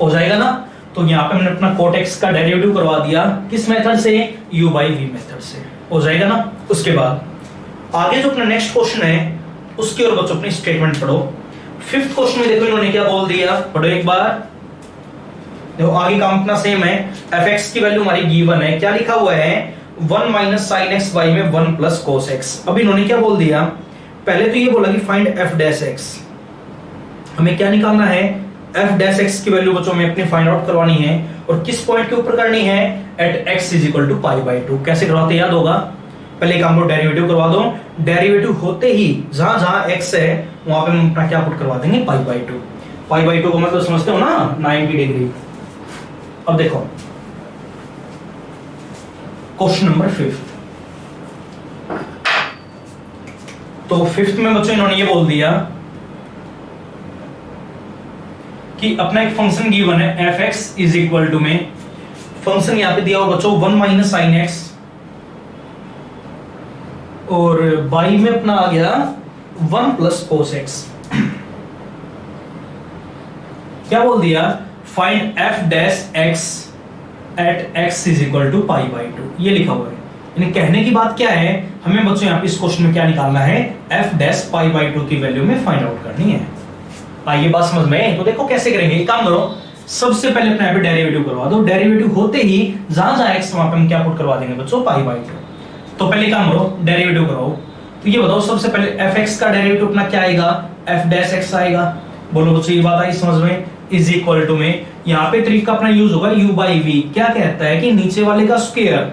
हो जाएगा ना। तो यहाँ पे हमने अपना कोट एक्स का डेरिवेटिव करवा दिया, किस मेथड से? u बाई v मेथड से। हो जाएगा ना। उसके बाद आगे जो अपना नेक्स्ट क्वेश्चन है उसकी और बच्चों अपनी स्टेटमेंट पढ़ो। 5th क्वेश्चन में देखो इन्होंने क्या बोल दिया, पढ़ो एक बार। देखो आगे काम अपना सेम है, fx की वैल्यू हमारी गिवन है, क्या लिखा हुआ है? 1 माइनस साइन एक्स बाई में 1 प्लस कोस एक्स। अब इन्होंने क्या बोल दिया, पहले तो ये बोला कि फाइंड f डैश x, हमें क्या निकालना है? f डैश x की वैल्यू बच्चों में अपने फाइंड आउट करवानी है, और किस पॉइंट के ऊपर करनी है? At x is equal to pi by 2। कैसे करवाते याद होगा? पहले काम को डेरिवेटिव करवा दो, डेरिवेटिव होते ही जहां जहां x है वहां पे हम अपना क्या पुट करवा देंगे? पाई बाई 2। पाई बाई 2 को मतलब समझते हो ना, 90 डिग्री। अब देखो क्वेश्चन नंबर 5th, तो 5th में बच्चों इन्होंने ये बोल दिया कि अपना एक फंक्शन गिवन है fx इज इक्वल टू में, फंक्शन यहां पे दिया हुआ बच्चों 1 माइनस साइन एक्स, और बाई में अपना आ गया 1 प्लस कोस एक्स। क्या बोल दिया? Find f dash x at x is equal to pi by 2, ये लिखा हुआ है। यानी कहने की बात क्या है, हमें बच्चों यहाँ पे इस क्वेश्चन में क्या निकालना है? f डैश पाई बाई 2 की वैल्यू में फाइंड आउट करनी है। आइए बात समझ में। तो देखो कैसे करेंगे, एक काम करो, सबसे पहले अपने यहाँ पे डेरिवेटिव करवा दो, डेरिवेटिव होते ही जहां जहां x वहां पे हम क्या पुट करवा देंगे बच्चों? पाई बाई 2। तो पहले काम करो, डेरिवेटिव कराओ। तो ये बताओ सबसे पहले fx का डेरिवेटिव अपना क्या आएगा? f डैश x आएगा। बोलो बच्चों ये बात आई समझ में? इज इक्वल टू में यहाँ पे तरीका अपना यूज होगा u बाई v। क्या कहता है कि नीचे वाले का स्क्वायर,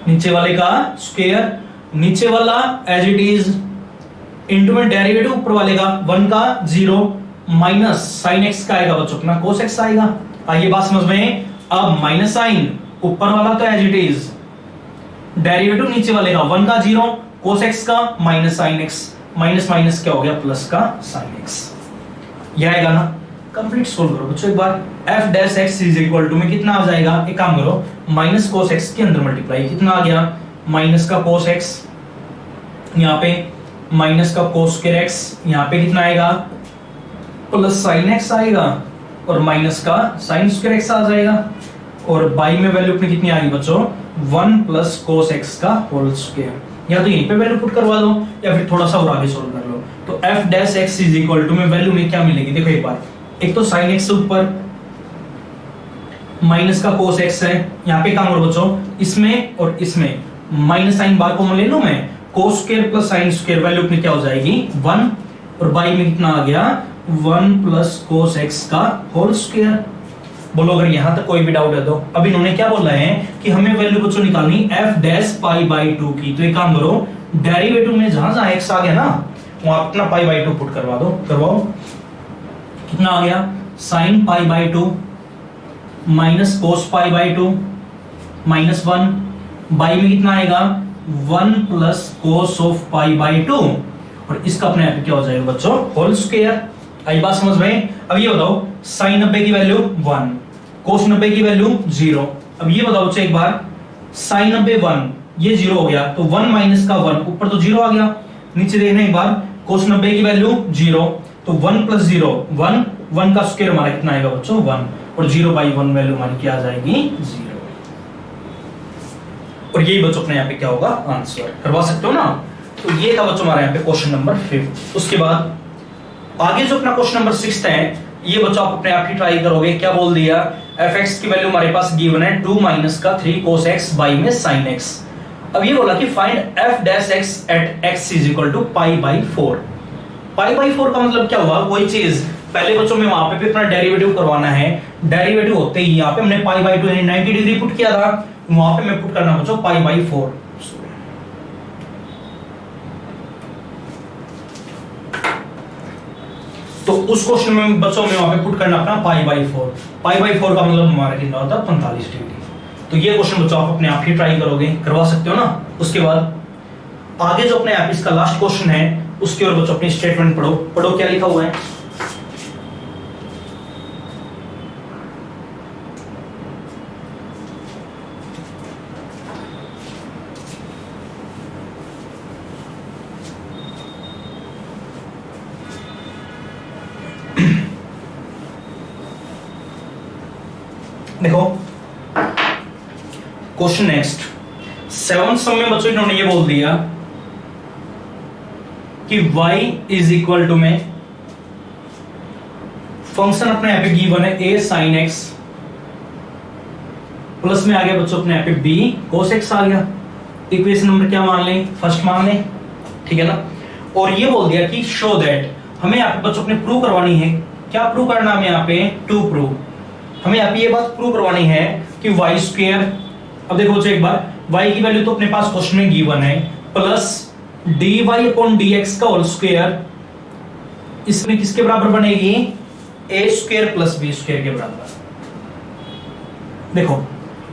नीचे वाले का स्क्वायर, नीचे वाला एज इट इज, इनटू में डेरिवेटिव ऊपर वाले का 1 का 0 माइनस साइन x का आएगा बच्चों अपना cos x आएगा। आइए बात समझ में। अब माइनस साइन, ऊपर वाला तो एज इट इज, डेरिवेटिव नीचे वाले का 1 का 0 cos x का minus sine x, minus minus क्या हो गया? प्लस का साइन x। यह आएगा ना। कंप्लीट सोल्व करो बच्चों एक बार। f dash x is equal to में कितना आ जाएगा? एक काम करो, माइनस cos x के अंदर मल्टीप्लाई, कितना आ गया? माइनस का cos x, यहाँ पे माइनस का cos स्क्वायर x, यहाँ पे कितना आएगा? प्लस साइन x आएगा, और माइनस का साइन स्क्वायर x आ जाएगा, और बाई में वैल्यू अपनी कितनी आ गई बच्चों? 1 प्लस cos x का होल स्क्वायर। या तो यहीं पे वैल्यू पुट करवा दो, या फिर थोड़ा सा और आगे सोल्व कर लो। तो f dash x is equal to में वैल्यू में क्या मिलेगी? देखो एक बार, एक तो साइन एक्स से ऊपर माइनस का कोस एक्स है, यहाँ पे काम करो बच्चों, इसमें और इसमें माइनस साइन बार कॉमन ले लूं मैं, cos square plus sine square value अपनी क्या हो जाएगी 1, और बाई में कितना आ गया 1 प्लस कोस एक्स का होल स्क्वायर। बोलो अगर यहां तक कोई भी डाउट है तो। अब इन्होंने क्या बोला है कि हमें वैल्यू बच्चों निकालनी f डैश पाई बाई 2 की, तो एक काम करो डेरिवेटिव में जहां जहां x आ गया ना वहां अपना पाई बाई 2 पुट करवा दो, करवाओ। कितना आ गया sine pi by 2 minus cos pi by 2 minus 1, by में कितना आएगा 1 plus cos of pi by 2, और इसका अपने आप क्या हो जाएगा बच्चों होल स्क्वायर। आई बात समझ में? अब ये बताओ साइन 90 की वैल्यू 1, कोस 90 की वैल्यू 0। अब ये बताओ बच्चों एक बार, साइन 90 1, ये 0 हो गया तो 1 माइनस का 1, ऊपर तो 0 आ गया, नीचे देखना एक बार, कोस 90 की वैल्यू 0, तो 1 प्लस 0 1, 1 का स्क्वायर हमारा कितना आएगा बच्चों 1, और 0 बाई 1 वैल्यू हमारी क्या आ जाएगी 0। और यही बच्चों अपने यहाँ पे क्या होगा आंसर, करवा सकते हो ना। तो ये था बच्चों हमारे यहाँ पे क्वेश्चन नंबर 5। उसके बाद आगे जो अपना क्वेश्चन नंबर 6 है, ये बच्चों आप अपने आप ही ट्राई करोगे। क्या बोल दिया, fx की वैल्यू हमारे पास गिवन है 2 माइनस का 3 cos x बाई में sin x। अब ये बोला कि find f dash x at x is equal to pi by 4। Pi by 4 का मतलब क्या हुआ, वही चीज पहले बच्चों में वहां पे भी अपना डेरिवेटिव करवाना है। डेरिवेटिव होते ही यहाँ पे हमने पाई बाई 2 यानी 90 डिग्री पुट किया था, वहां पे मैं पुट करना बच्चों पाई बाई 4। तो उस क्वेश्चन में बच्चों में वहां पे पुट करना अपना पाई बाई 4। पाई बाई 4 का मतलब हमारा कितना होता है 45 डिग्री। तो ये क्वेश्चन बच्चों आप अपने आप ही ट्राई करोगे, करवा सकते हो ना। उसके बाद आगे जो अपने आप इसका लास्ट क्वेश्चन है उसके और बच्चों अपनी स्टेटमेंट पढ़ो। पढ़ो क्या लिखा हुआ है, देखो क्वेश्चन नेक्स्ट 7 सम में बच्चों इन्होंने ये बोल दिया कि y इज इक्वल टू में फंक्शन अपने यहां पे गिवन है a sin x प्लस में आ गया बच्चों अपने यहां पे b cos x आ गया। इक्वेशन नंबर क्या मान लें, फर्स्ट मान लें, ठीक है ना। और ये बोल दिया कि शो दैट, हमें यहां पे बच्चों अपने प्रूव करवानी है। क्या प्रूव करना है यहां पे, टू प्रूव, हमें यहाँ पे ये बात प्रूव करवानी है कि y स्क्वायर, अब देखो बच्चों एक बार, y की वैल्यू तो अपने पास क्वेश्चन में गिवन है, प्लस dy अपॉन dx का होल स्क्वायर, इसमें किसके बराबर बनेगी a square plus b square के बराबर। देखो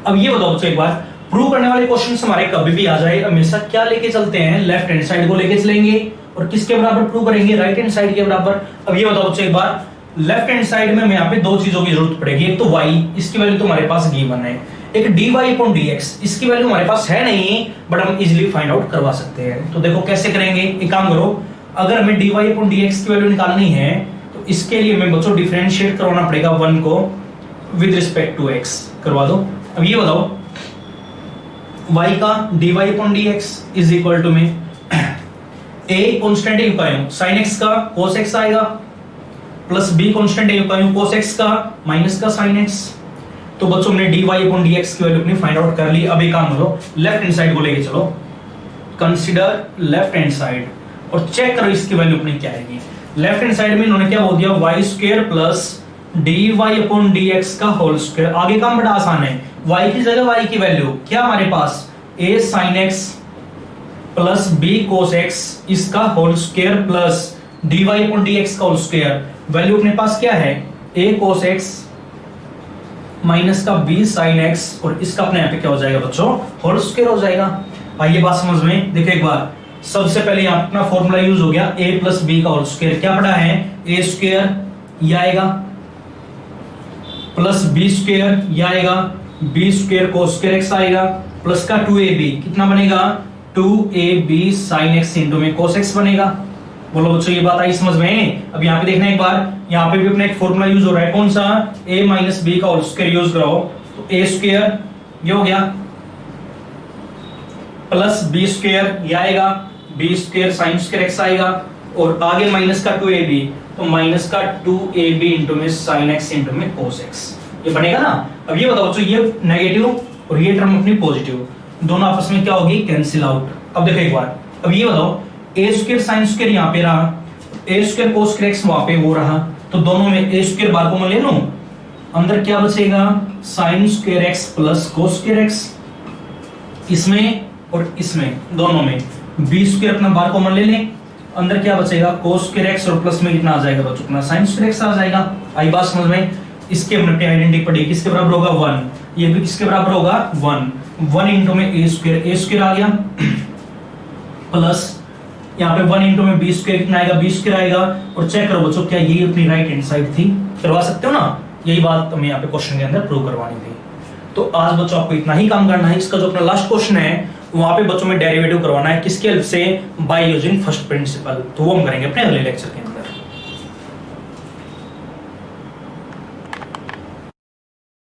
अब ये बताओ बच्चों एक बार, प्रूव करने वाले क्वेश्चन हमारे कभी भी आ जाए हमेशा क्या लेके चलते हैं, लेफ्ट हैंड साइड को लेके चलेंगे, और किसके बराबर प्रूव करेंगे, राइट हैंड साइड के बराबर। अब ये बताओ बच्चों एक बार, लेफ्ट हैंड साइड में हमें यहाँ पे दो चीजों की जरूरत पड़ेगी, एक तो y, इसकी वैल्यू तो हमारे पास गिवन है, एक dy अपॉन dx, इसकी वैल्यू हमारे पास है नहीं बट हम इजीली फाइंड आउट करवा सकते हैं। तो देखो कैसे करेंगे, एक काम करो, अगर हमें dy अपॉन dx की वैल्यू निकालनी है तो इसके लिए हमें बच्चों डिफरेंशिएट करवाना पड़ेगा 1 को विद रिस्पेक्ट टू x, करवा दो। अब ये बताओ y का dy upon dx is equal to में a कांस्टेंट है यूं sin x का cos x आएगा, प्लस b कांस्टेंट है यूं cos x का माइनस का sin x। तो बच्चों हमने dy अपॉन dx की वैल्यू अपनी फाइंड आउट कर ली। अब एक काम करो, लेफ्ट हैंड साइड को लेके चलो, कंसीडर लेफ्ट हैंड साइड और चेक करो इसकी वैल्यू अपनी क्या आएगी। लेफ्ट हैंड साइड में इन्होंने क्या बोल दिया, y square plus dy upon dx का होल स्क्वायर। आगे काम बड़ा आसान है, y की जगह y की वैल्यू क्या हमारे पास a sin x plus b cos x इसका whole square plus dy upon dx का होल स्क्वायर। वैल्यू अपने पास क्या है, a cos x माइनस का b sin x, और इसका अपने यहाँ पे क्या हो जाएगा बच्चों, होल स्क्वायर हो जाएगा। आइए बात समझ में, देखो एक बार, सबसे पहले यहाँ अपना फॉर्मूला यूज हो गया a प्लस b का होल स्क्वायर। क्या पड़ा है, a स्क्वायर ये आएगा प्लस b स्क्वायर ये आएगा, b square cos square x आएगा, प्लस का 2ab कितना बनेगा, 2ab sin x इंटू में cos x बनेगा। बोलो बच्चों ये बात आई समझ में। अब यहाँ पे देखना एक बार, यहाँ पे भी अपना एक फॉर्मूला यूज हो रहा है, कौन सा, a माइनस बी का होल स्क्वायर यूज कराओ, तो a स्क्वायर ये हो गया प्लस b स्क्वायर ये आएगा, b square sin square x आएगा, और आगे माइनस का 2ab तो माइनस का 2ab इंटू में साइन एक्स इंटू में कोस एक्स, ये बनेगा ना। अब ये बताओ बच्चों, ये नेगेटिव और ये टर्म अपनी पॉजिटिव, दोनों आपस में क्या होगी, कैंसिल आउट। अब देखो एक बार, अब ये बताओ ए स्क्वायर साइन स्क्वायर यहाँ पे रहा, ए स्क्वायर कोस स्क्वायर एक्स वहां पे वो रहा, तो दोनों में ए स्क्वायर बार को मैं ले लूं, अंदर क्या बचेगा, sine square x plus cos square x, इसमें और इसमें दोनों में बी स्क्वायर अपना बार कॉमन ले लें, अंदर क्या बचेगा, कोस स्क्वायर एक्स और प्लस में कितना आ जाएगा बच्चों, अपना साइन स्क्वायर एक्स आ जाएगा। आई बात समझ में। इसके अपने आइडेंटिटी पड़ी, किसके बराबर होगा 1, ये भी किसके बराबर होगा 1 इंटू में ए स्क्वायर आ गया प्लस यहाँ पे 1 इंटू में बी स्क्वायर कितना आएगा, बी स्क्वायर आएगा। और चेक करो बच्चों, क्या ये अपनी राइट हैंड साइड थी, करवा सकते हो ना, यही बात हमें यहाँ पे क्वेश्चन के अंदर प्रूव करवानी थी। तो आज बच्चों आपको इतना ही काम करना है। इसका जो अपना लास्ट क्वेश्चन है वहां पे बच्चों में डेरिवेटिव करवाना है, किसके हेल्प से, बाय यूजिंग फर्स्ट प्रिंसिपल, तो वो हम करेंगे अपने अगले लेक्चर के अंदर।